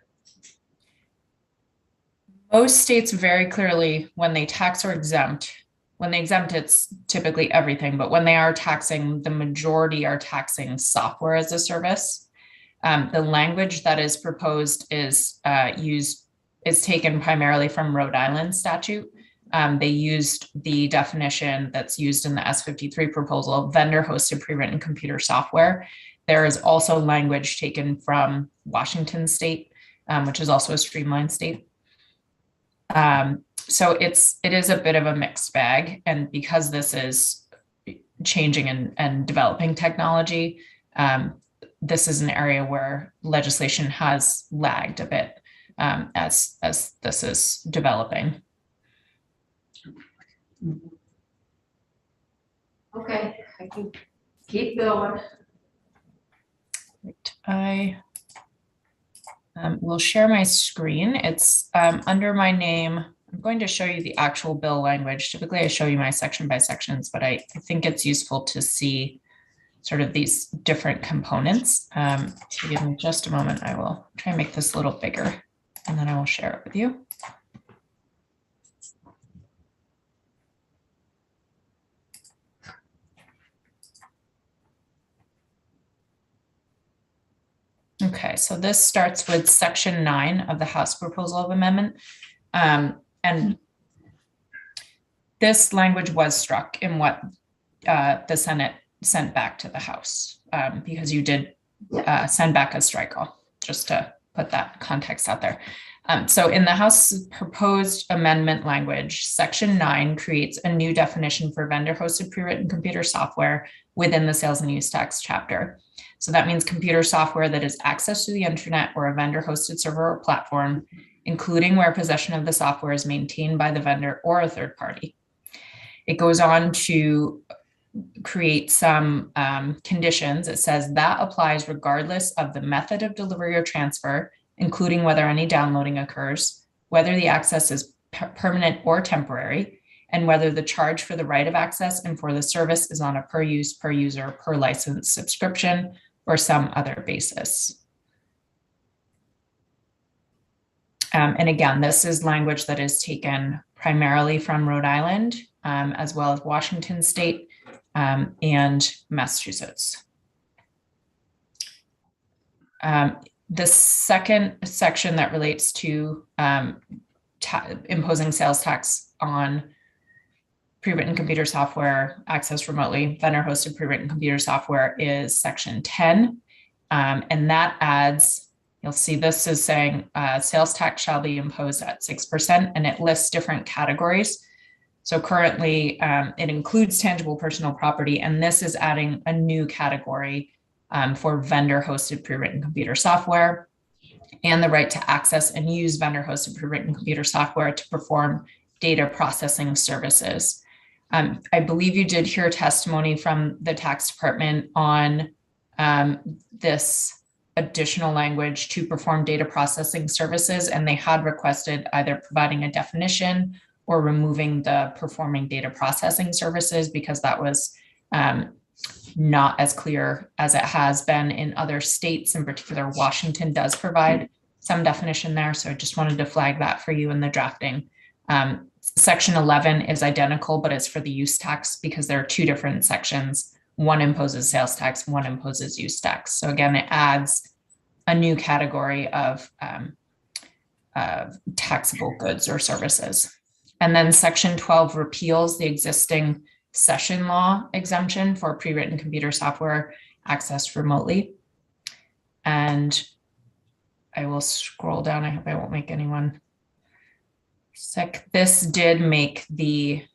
Most states very clearly, when they tax or exempt, when they exempt, it's typically everything, but when they are taxing, the majority are taxing software as a service. The language that is proposed is taken primarily from Rhode Island statute. They used the definition that's used in the S53 proposal, vendor hosted pre-written computer software. There is also language taken from Washington state, which is also a streamlined state. So it is a bit of a mixed bag. And because this is changing and developing technology, this is an area where legislation has lagged a bit as this is developing. Okay, I can keep going. Right. I will share my screen. It's under my name. I'm going to show you the actual bill language. Typically, I show you my section by sections, but I think it's useful to see sort of these different components. So give me just a moment. I will try and make this a little bigger, and then I will share it with you. Okay, so this starts with section 9 of the House proposal of amendment. And this language was struck in what the Senate sent back to the House because you did send back a strike-all, just to put that context out there. So in the House proposed amendment language, section 9 creates a new definition for vendor hosted pre-written computer software within the sales and use tax chapter. So that means computer software that is accessed to the internet or a vendor hosted server or platform, including where possession of the software is maintained by the vendor or a third party. It goes on to create some conditions. It says that applies regardless of the method of delivery or transfer, including whether any downloading occurs, whether the access is permanent or temporary, and whether the charge for the right of access and for the service is on a per use, per user, per license subscription, or some other basis. And again, this is language that is taken primarily from Rhode Island, as well as Washington State and Massachusetts. The second section that relates to imposing sales tax on pre-written computer software accessed remotely, vendor-hosted pre-written computer software is section 10. And that adds, you'll see this is saying sales tax shall be imposed at 6%, and it lists different categories. So currently it includes tangible personal property, and this is adding a new category for vendor-hosted pre-written computer software and the right to access and use vendor-hosted pre-written computer software to perform data processing services. I believe you did hear testimony from the tax department on this additional language to perform data processing services, and they had requested either providing a definition or removing the performing data processing services, because that was not as clear as it has been in other states. In particular, Washington does provide some definition there. So I just wanted to flag that for you in the drafting. Section 11 is identical, but it's for the use tax because there are two different sections. One imposes sales tax, one imposes use tax. So again, it adds a new category of taxable goods or services. And then section 12 repeals the existing session law exemption for pre-written computer software accessed remotely. And I will scroll down. I hope I won't make anyone sick. This did make the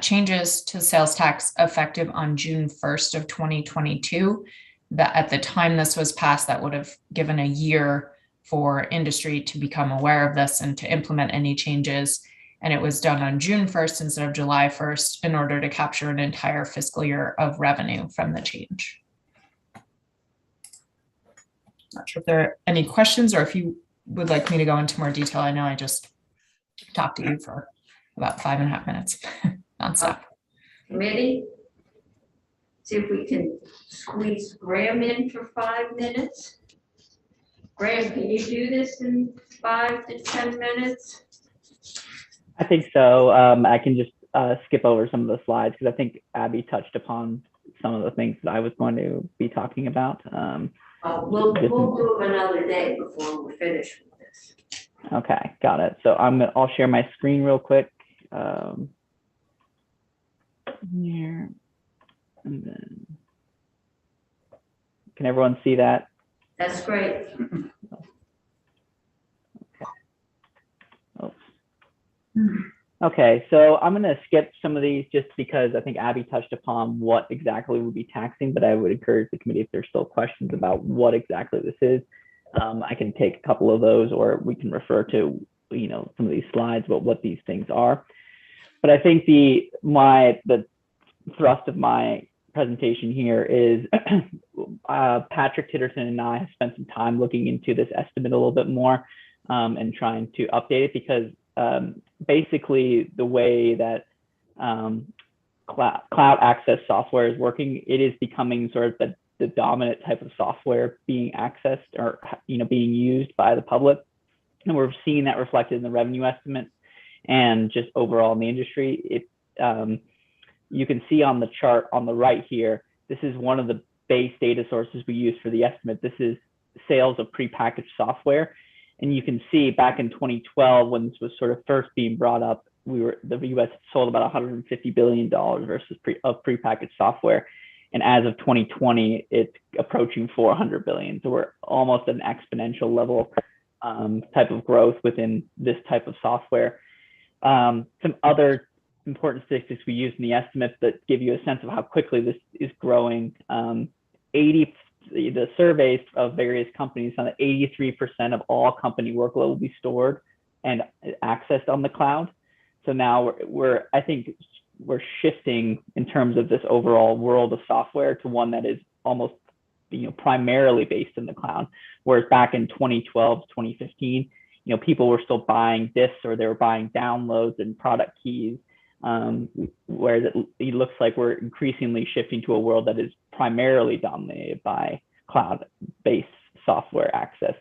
changes to sales tax effective on June 1st of 2022. That at the time this was passed, that would have given a year for industry to become aware of this and to implement any changes. And it was done on June 1st instead of July 1st in order to capture an entire fiscal year of revenue from the change. Not sure if there are any questions or if you would like me to go into more detail. I know I just talked to you for about 5.5 minutes nonstop. Committee, see if we can squeeze Graham in for 5 minutes. Graham, can you do this in 5 to 10 minutes? I think so. I can just skip over some of the slides because I think Abby touched upon some of the things that I was going to be talking about. We'll do it another day before we're finished with this. Okay, got it. So I'll share my screen real quick. Here, and then can everyone see that? That's great. Okay, so I'm going to skip some of these just because I think Abby touched upon what exactly we'll be taxing, but I would encourage the committee, if there's still questions about what exactly this is, I can take a couple of those, or we can refer to, some of these slides about what these things are. But I think the thrust of my presentation here is Patrick Titterton and I have spent some time looking into this estimate a little bit more and trying to update it, because basically the way that cloud access software is working, it is becoming sort of the dominant type of software being accessed or being used by the public. And we're seeing that reflected in the revenue estimates and just overall in the industry. You can see on the chart on the right here, this is one of the base data sources we use for the estimate. This is sales of prepackaged software. And you can see back in 2012, when this was sort of first being brought up, the US sold about $150 billion versus prepackaged software. And as of 2020, it's approaching 400 billion. So we're almost at an exponential level type of growth within this type of software. Some other important statistics we use in the estimates that give you a sense of how quickly this is growing. The surveys of various companies found that 83% of all company workload will be stored and accessed on the cloud. So now I think we're shifting in terms of this overall world of software to one that is almost primarily based in the cloud. Whereas back in 2012, 2015, people were still buying disks or they were buying downloads and product keys. Whereas it looks like we're increasingly shifting to a world that is primarily dominated by cloud-based software access.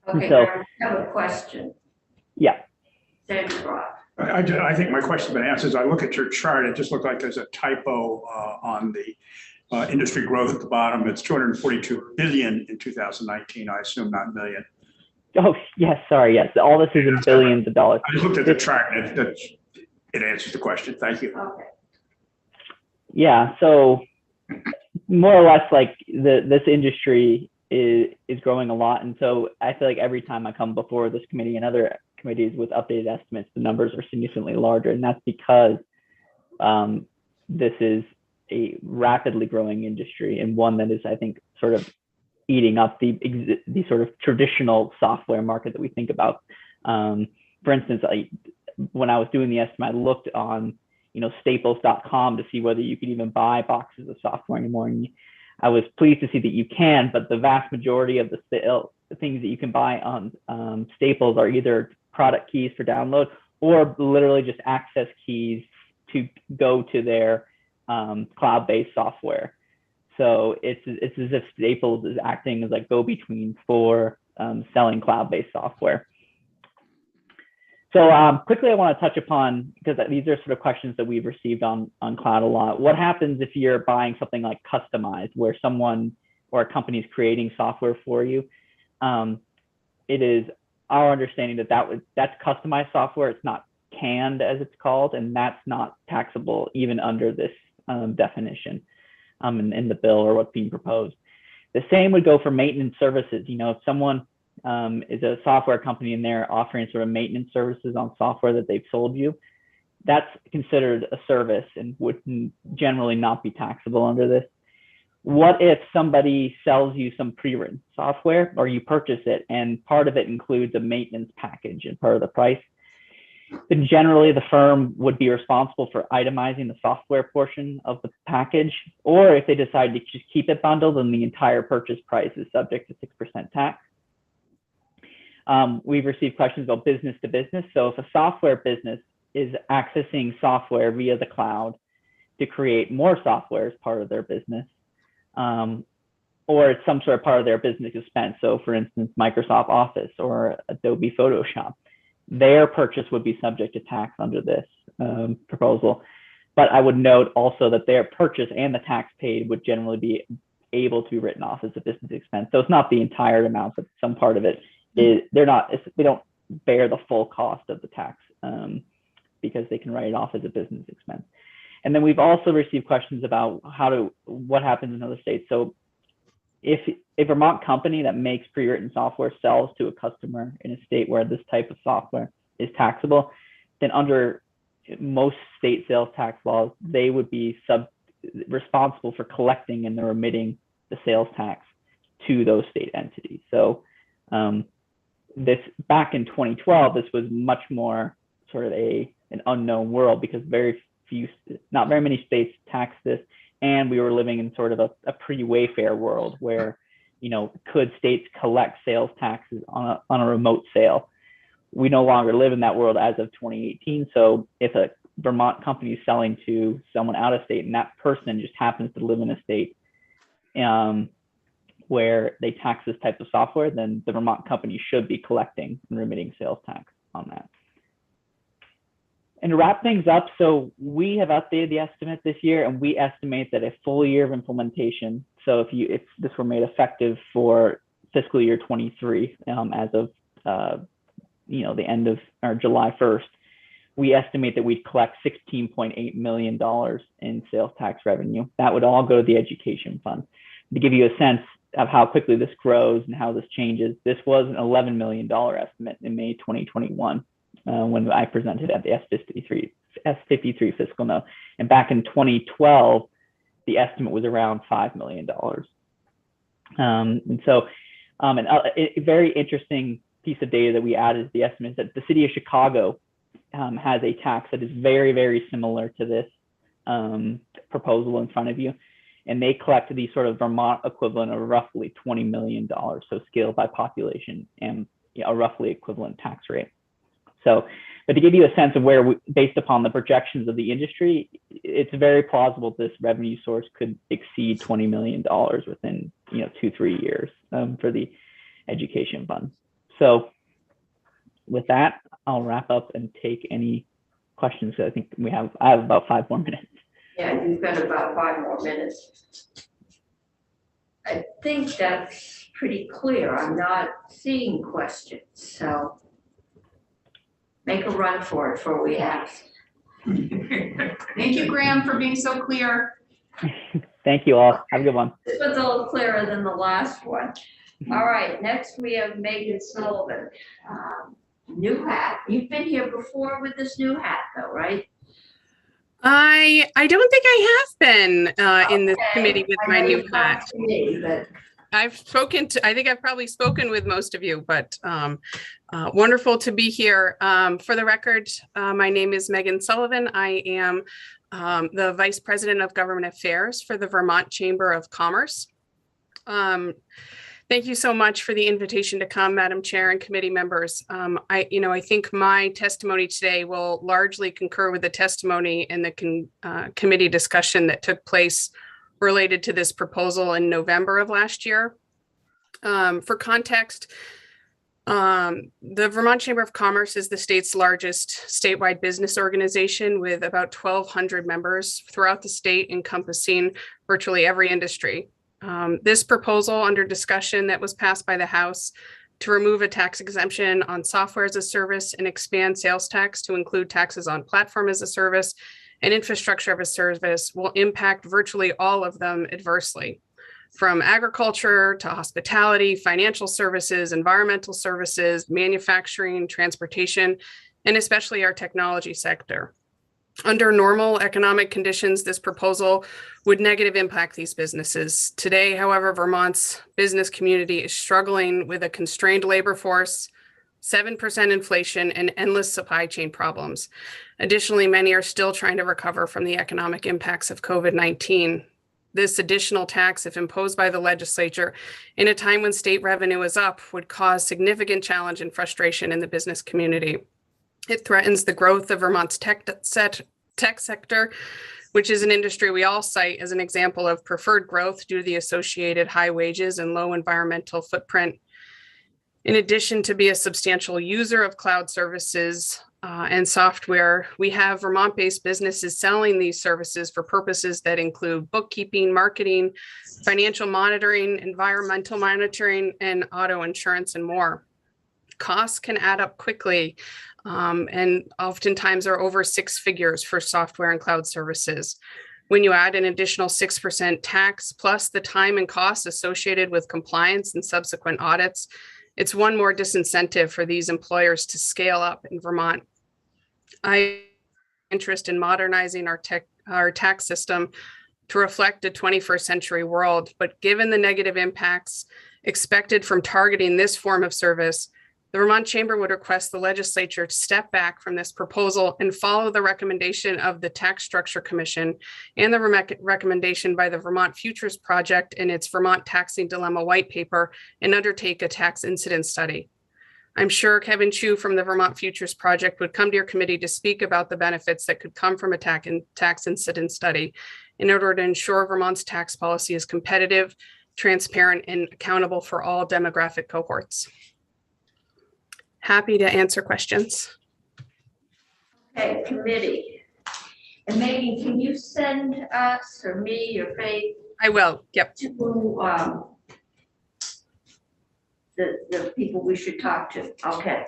Okay, so, I have a question. Yeah. Sandra. I think my question's been answered. As I look at your chart, it just looked like there's a typo on the industry growth at the bottom. It's 242 billion in 2019, I assume, not million. Oh, yes, sorry, yes. All this is in billions of dollars. I just looked at the chart and it answers the question. Thank you. Okay. Yeah, so more or less like this industry is growing a lot. And so I feel like every time I come before this committee and other committees with updated estimates, the numbers are significantly larger. And that's because this is a rapidly growing industry and one that is, I think, sort of eating up the sort of traditional software market that we think about. For instance, when I was doing the estimate, I looked on staples.com to see whether you could even buy boxes of software anymore. And I was pleased to see that you can, but the vast majority of the things that you can buy on Staples are either product keys for download or literally just access keys to go to their cloud-based software. So it's as if Staples is acting as like go-between for selling cloud-based software. So quickly, I want to touch upon, because these are sort of questions that we've received on cloud a lot. What happens if you're buying something like customized, where someone or a company is creating software for you? It is our understanding that that's customized software. It's not canned, as it's called, and that's not taxable even under this definition in the bill or what's being proposed. The same would go for maintenance services. If someone is a software company and they're offering sort of maintenance services on software that they've sold you, that's considered a service and would generally not be taxable under this. What if somebody sells you some pre-written software or you purchase it and part of it includes a maintenance package and part of the price? Then generally the firm would be responsible for itemizing the software portion of the package, or if they decide to just keep it bundled, then the entire purchase price is subject to 6% tax. We've received questions about business to business. So if a software business is accessing software via the cloud to create more software as part of their business, or it's some sort of part of their business expense. So for instance, Microsoft Office or Adobe Photoshop, their purchase would be subject to tax under this proposal. But I would note also that their purchase and the tax paid would generally be able to be written off as a business expense. So it's not the entire amount, but some part of it is, they don't bear the full cost of the tax because they can write it off as a business expense. And then we've also received questions about what happens in other states. So if a Vermont company that makes pre-written software sells to a customer in a state where this type of software is taxable, then under most state sales tax laws, they would be responsible for collecting and remitting the sales tax to those state entities. So this back in 2012, this was much more sort of an unknown world because not very many states taxed this. And we were living in sort of a pre-Wayfair world where, could states collect sales taxes on a remote sale? We no longer live in that world as of 2018. So if a Vermont company is selling to someone out of state and that person just happens to live in a state where they tax this type of software, then the Vermont company should be collecting and remitting sales tax on that. And to wrap things up, so we have updated the estimate this year, and we estimate that a full year of implementation. So if this were made effective for fiscal year 23, as of the end of July 1st, we estimate that we'd collect $16.8 million in sales tax revenue. That would all go to the education fund. To give you a sense of how quickly this grows and how this changes, this was an $11 million estimate in May 2021. When I presented at the S53 fiscal note. And back in 2012, the estimate was around $5 million. And so a very interesting piece of data that we added to the estimate is that the city of Chicago has a tax that is very, very similar to this proposal in front of you. And they collect the sort of Vermont equivalent of roughly $20 million. So scaled by population and a roughly equivalent tax rate. So, but to give you a sense of where, based upon the projections of the industry, it's very plausible this revenue source could exceed $20 million within 2-3 years for the education fund. So with that, I'll wrap up and take any questions. I think I have about 5 more minutes. Yeah, you've got about 5 more minutes. I think that's pretty clear. I'm not seeing questions, so make a run for it before we ask. Thank you, Graham, for being so clear. Thank you all. Have a good one. This one's a little clearer than the last one. All right, next we have Megan Sullivan. New hat. You've been here before with this new hat though, right? I don't think I have been in this committee with my new hat. To me, but I've spoken to, I think I've probably spoken with most of you, but wonderful to be here. For the record, my name is Megan Sullivan. I am the Vice President of Government Affairs for the Vermont Chamber of Commerce. Thank you so much for the invitation to come, Madam Chair and committee members. I think my testimony today will largely concur with the testimony and the committee discussion that took place related to this proposal in November of last year. For context, the Vermont Chamber of Commerce is the state's largest statewide business organization with about 1,200 members throughout the state, encompassing virtually every industry. This proposal under discussion that was passed by the House to remove a tax exemption on software as a service and expand sales tax to include taxes on platform as a service and infrastructure of a service will impact virtually all of them adversely, from agriculture to hospitality, financial services, environmental services, manufacturing, transportation, and especially our technology sector. Under normal economic conditions, this proposal would negatively impact these businesses. Today, however, Vermont's business community is struggling with a constrained labor force, 7% inflation, and endless supply chain problems. Additionally, many are still trying to recover from the economic impacts of COVID-19. This additional tax, if imposed by the legislature in a time when state revenue is up, would cause significant challenge and frustration in the business community. It threatens the growth of Vermont's tech sector, which is an industry we all cite as an example of preferred growth due to the associated high wages and low environmental footprint. In addition to be a substantial user of cloud services and software, we have Vermont-based businesses selling these services for purposes that include bookkeeping, marketing, financial monitoring, environmental monitoring, and auto insurance and more. Costs can add up quickly and oftentimes are over 6 figures for software and cloud services. When you add an additional 6% tax plus the time and costs associated with compliance and subsequent audits, it's one more disincentive for these employers to scale up in Vermont. I have interest in modernizing our tax system to reflect a 21st century world, but given the negative impacts expected from targeting this form of service, the Vermont Chamber would request the legislature to step back from this proposal and follow the recommendation of the Tax Structure Commission and the recommendation by the Vermont Futures Project in its Vermont Taxing Dilemma White Paper and undertake a tax incident study. I'm sure Kevin Chu from the Vermont Futures Project would come to your committee to speak about the benefits that could come from a tax incident study in order to ensure Vermont's tax policy is competitive, transparent, and accountable for all demographic cohorts. Happy to answer questions. okay, committee. And Megan, can you send us or me or Faith I will, yep. to the people we should talk to? Okay.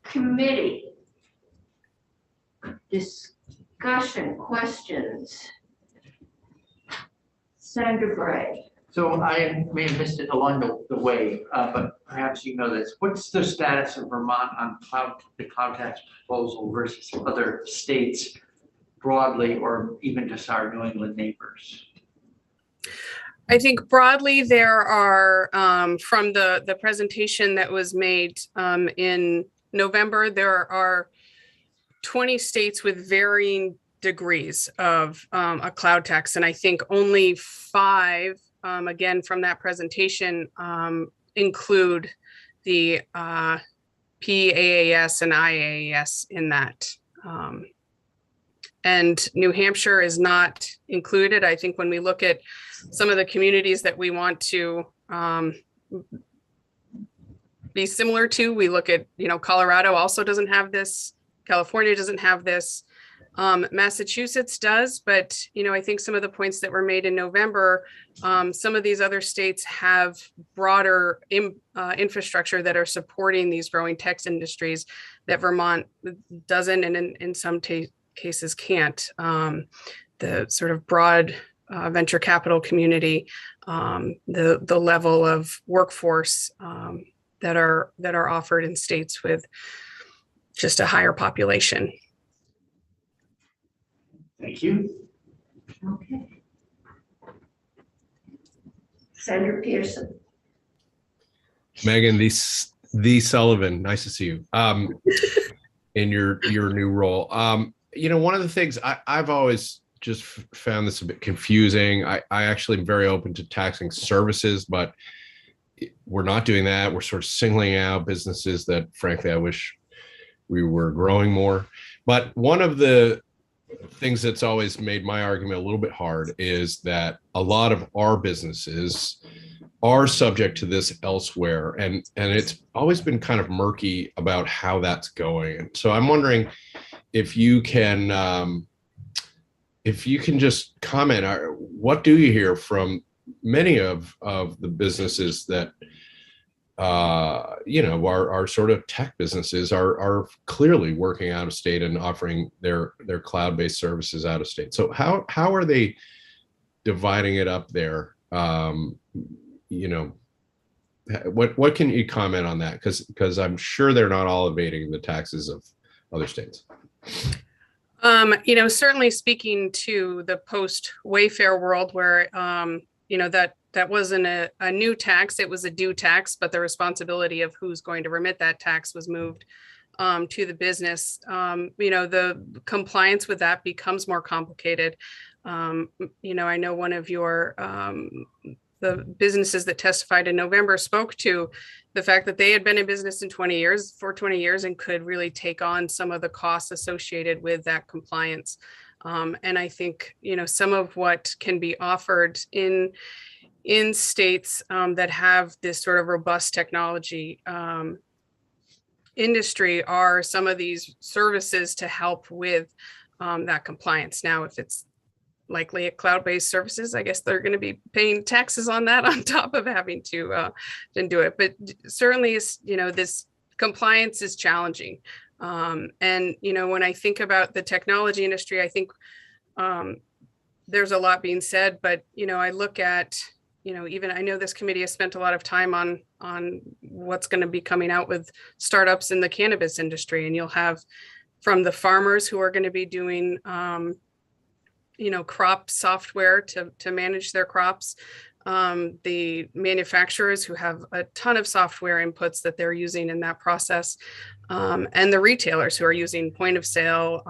Committee. Discussion, questions. Sandra Bray. So I may have missed it along the way, but perhaps you know this. What's the status of Vermont on the cloud tax proposal versus other states broadly, or even just our New England neighbors? I think broadly there are, from the presentation that was made in November, there are 20 states with varying degrees of a cloud tax. And I think only 5, again, from that presentation, include the PAAS and IAAS in that. And New Hampshire is not included. I think when we look at some of the communities that we want to be similar to, we look at, Colorado also doesn't have this. California doesn't have this. Massachusetts does, but, I think some of the points that were made in November, some of these other states have broader infrastructure that are supporting these growing tech industries that Vermont doesn't, and in some cases can't. The sort of broad venture capital community, the level of workforce that are offered in states with just a higher population. Thank you. Okay. Senator Pearson. Megan, the Sullivan, nice to see you in your new role. One of the things I've always just found this a bit confusing. I actually am very open to taxing services, but we're not doing that. We're sort of singling out businesses that, frankly, I wish we were growing more. But one of the things that's always made my argument a little bit hard is that a lot of our businesses are subject to this elsewhere, and it's always been kind of murky about how that's going. And so I'm wondering if you can just comment, what do you hear from many of the businesses that our sort of tech businesses are clearly working out of state and offering their cloud-based services out of state. So how are they dividing it up there? What can you comment on that? Because I'm sure they're not all evading the taxes of other states. Certainly speaking to the post-Wayfair world where, that wasn't a new tax, it was a due tax, but the responsibility of who's going to remit that tax was moved to the business. The compliance with that becomes more complicated. I know one of the businesses that testified in November spoke to the fact that they had been in business for 20 years and could really take on some of the costs associated with that compliance. And I think, some of what can be offered in states that have this sort of robust technology industry are some of these services to help with that compliance. Now, if it's likely at cloud-based services, I guess they're going to be paying taxes on that on top of having to do it. But certainly, this compliance is challenging. And, when I think about the technology industry, I think there's a lot being said, but, I look at, even I know this committee has spent a lot of time on what's going to be coming out with startups in the cannabis industry. And you'll have from the farmers who are going to be doing crop software to manage their crops, the manufacturers who have a ton of software inputs that they're using in that process, and the retailers who are using point of sale.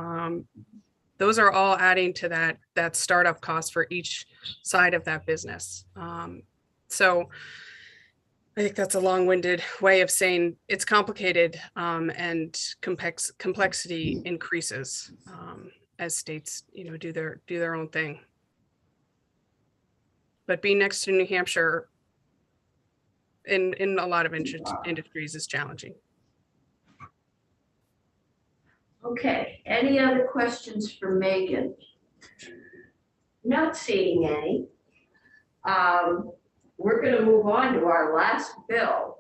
Those are all adding to that startup cost for each side of that business. So I think that's a long-winded way of saying it's complicated, and complexity increases as states, do their own thing. But being next to New Hampshire in a lot of industries is challenging. Okay, any other questions for Megan? Not seeing any. We're going to move on to our last bill.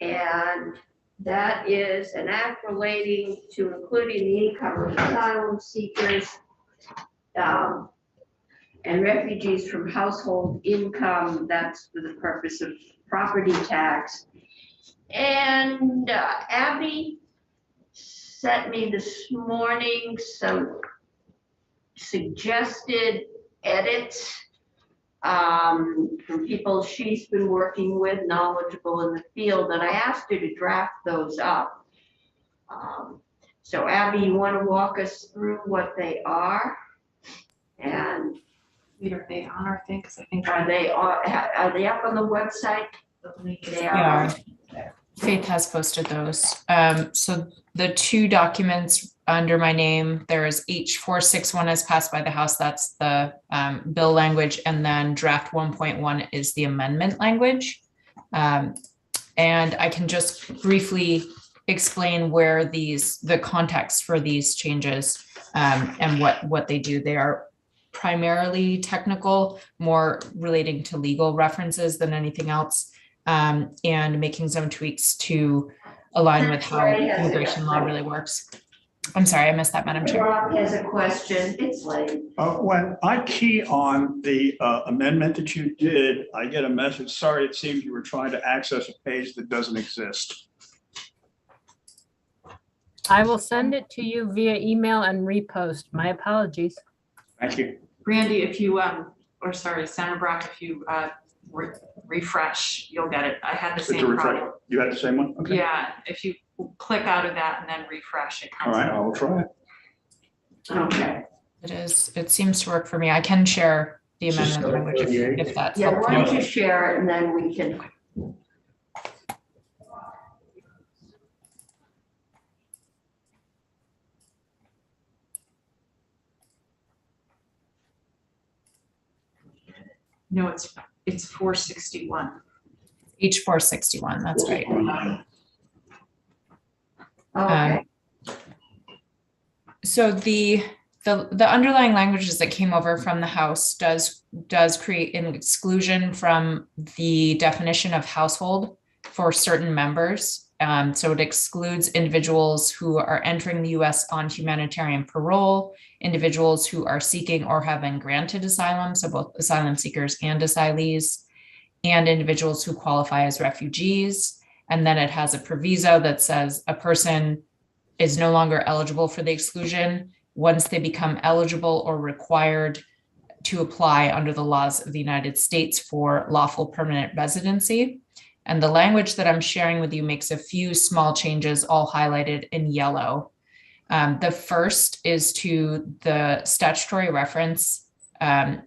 And that is an act relating to including the income of asylum seekers and refugees from household income. That's for the purpose of property tax. And Abby sent me this morning some suggested edits from people she's been working with, knowledgeable in the field, and I asked her to draft those up. So Abby, you want to walk us through what they are? And Are they on our thing? Because I think are they up on the website? They are. Faith has posted those. So the two documents under my name, there is H461 as passed by the House. That's the bill language. And then draft 1.1 is the amendment language. And I can just briefly explain where the context for these changes and what they do. They are primarily technical, more relating to legal references than anything else. And making some tweaks to align with how immigration law really works. I'm sorry, I missed that, Madam Chair. Rob has a question. It's late. When I key on the amendment that you did, I get a message, sorry, it seems you were trying to access a page that doesn't exist. I will send it to you via email and repost. My apologies. Thank you. Randy, if you, or sorry, Senator Brock, if you refresh, you'll get it. I had the To same refresh. problem. You had the same one? Okay. Yeah, if you click out of that and then refresh, it All comes. right, I will try it. Okay. It seems to work for me. I can share the amendment language if that's Yeah, helpful. why don't you share it and then we can. No, it's 461. H 461, that's right. Okay. So the underlying languages that came over from the House does create an exclusion from the definition of household for certain members. So it excludes individuals who are entering the US on humanitarian parole, individuals who are seeking or have been granted asylum, so both asylum seekers and asylees, and individuals who qualify as refugees. And then it has a proviso that says a person is no longer eligible for the exclusion once they become eligible or required to apply under the laws of the United States for lawful permanent residency. And the language that I'm sharing with you makes a few small changes, all highlighted in yellow. The first is to the statutory reference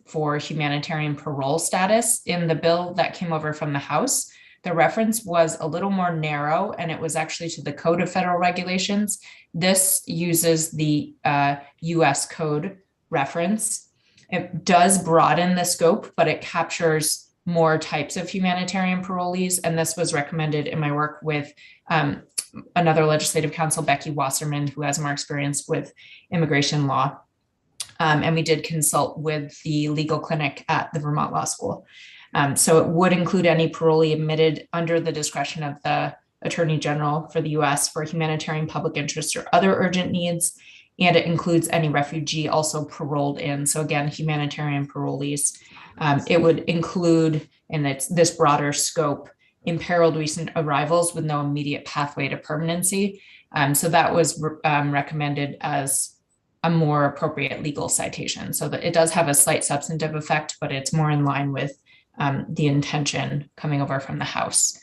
for humanitarian parole status in the bill that came over from the House. The reference was a little more narrow, and it was actually to the Code of Federal Regulations. This uses the US Code reference. It does broaden the scope, but it captures more types of humanitarian parolees. And this was recommended in my work with another legislative counsel, Becky Wasserman, who has more experience with immigration law. And we did consult with the legal clinic at the Vermont Law School. So it would include any parolee admitted under the discretion of the Attorney General for the US for humanitarian public interest or other urgent needs. And it includes any refugee also paroled in. So again, humanitarian parolees. It would include, in this broader scope, imperiled recent arrivals with no immediate pathway to permanency. So that was recommended as a more appropriate legal citation. So that it does have a slight substantive effect, but it's more in line with the intention coming over from the House.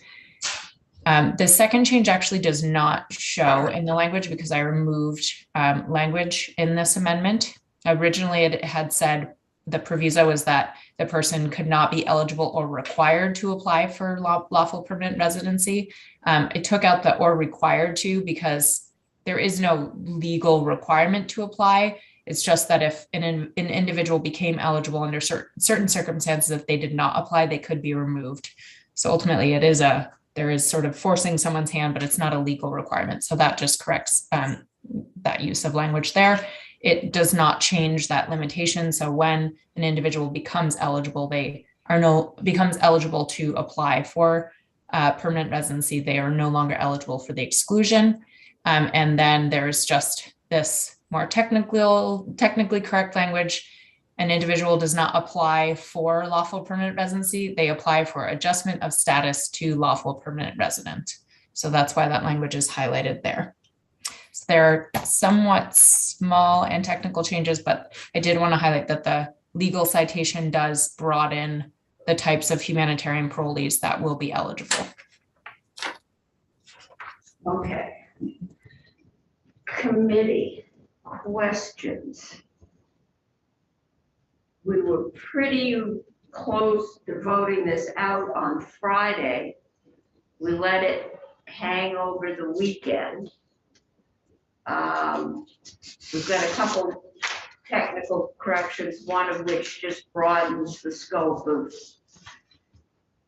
The second change actually does not show in the language because I removed language in this amendment. Originally, it had said the proviso was that the person could not be eligible or required to apply for lawful permanent residency. It took out the or required to because there is no legal requirement to apply. It's just that if an individual became eligible under certain circumstances, if they did not apply, they could be removed. So ultimately, there is sort of forcing someone's hand, but it's not a legal requirement. So that just corrects that use of language there. It does not change that limitation. So when an individual becomes eligible, becomes eligible to apply for permanent residency, they are no longer eligible for the exclusion. And then there's just this more technically correct language. An individual does not apply for lawful permanent residency. They apply for adjustment of status to lawful permanent resident. So that's why that language is highlighted there. So there are somewhat small and technical changes, but I did want to highlight that the legal citation does broaden the types of humanitarian parolees that will be eligible. Okay. Committee questions. We were pretty close to voting this out on Friday. We let it hang over the weekend. We've got a couple technical corrections, one of which just broadens the scope of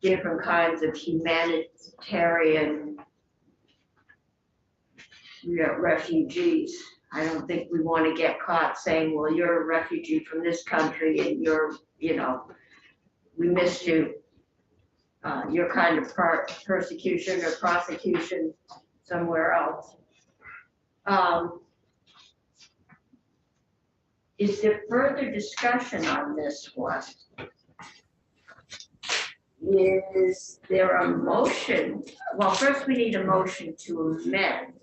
different kinds of humanitarian refugees. I don't think we want to get caught saying, well, you're a refugee from this country and you're, we missed you. Your kind of persecution or prosecution somewhere else. Is there further discussion on this one? Is there a motion? Well, first we need a motion to amend.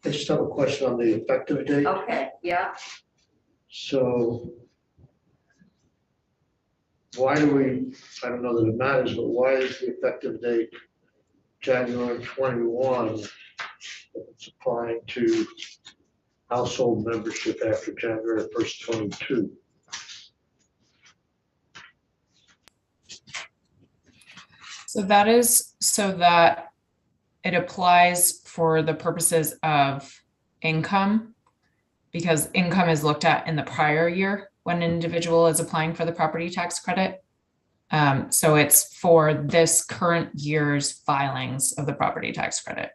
I just have a question on the effective date. Okay, yeah. So why do we, I don't know that it matters, but why is the effective date January 21? If it's applying to household membership after January 1st, 22. So that is so that it applies for the purposes of income, because income is looked at in the prior year when an individual is applying for the property tax credit. So it's for this current year's filings of the property tax credit.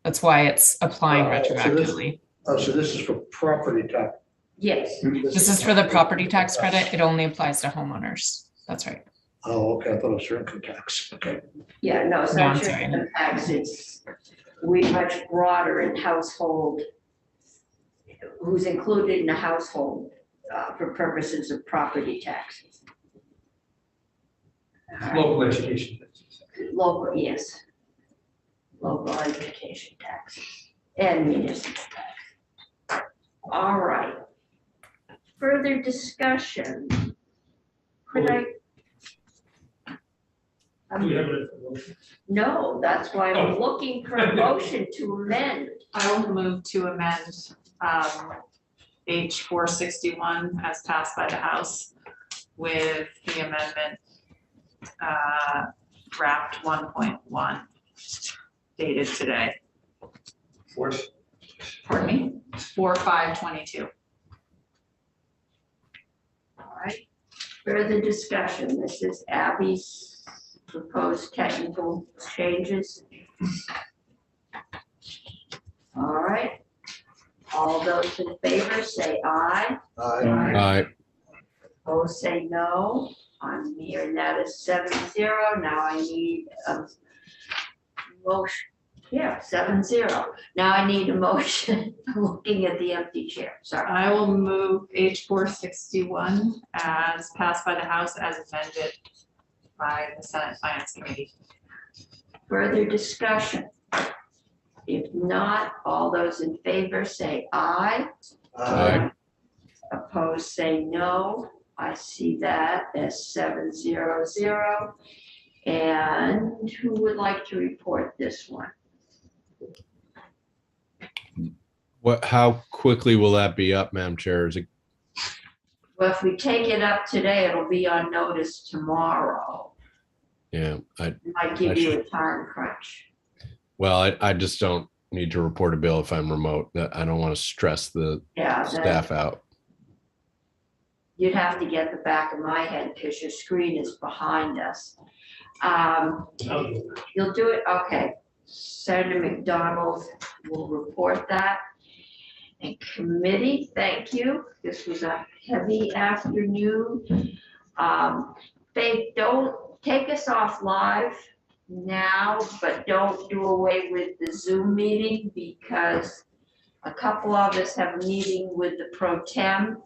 That's why it's applying retroactively. So this is for property tax. Yes. This is for the property tax credit. It only applies to homeowners. That's right. Oh, okay, I thought it was for income tax. Okay. Yeah, no, it's No, not I'm just sorry. income tax, it's much broader in household, who's included in the household for purposes of property taxes. Local education. Local, yes. Local education taxes and municipal tax. All right. Further discussion. Could I? No, that's why I'm looking for a motion to amend. I will move to amend H 461 as passed by the House with the amendment draft 1.1 dated today. Pardon me, 4/5/22. All right. Further discussion. This is Abby's proposed technical changes. All right. All those in favor say aye. Aye. Opposed say no. I'm hearing that is 7-0. Now I need a motion. Yeah, 7-0. Now I need a motion. I'm looking at the empty chair. Sorry. I will move H 461 as passed by the House as amended by the Senate Finance Committee. Further discussion? If not, all those in favor say aye. Aye. Opposed say no. I see that as 7-0-0. And who would like to report this one? How quickly will that be up, Madam Chair? Is it, Well, if we take it up today, it'll be on notice tomorrow. yeah, It might give you a time crunch. well, I just don't need to report a bill if I'm remote. I don't want to stress the Yeah, staff out. you'd have to get the back of my head because your screen is behind us. You'll do it, okay. Senator McDonald will report that. And committee, thank you. This was a heavy afternoon. Faith, don't take us off live now, but don't do away with the Zoom meeting because a couple of us have a meeting with the pro tem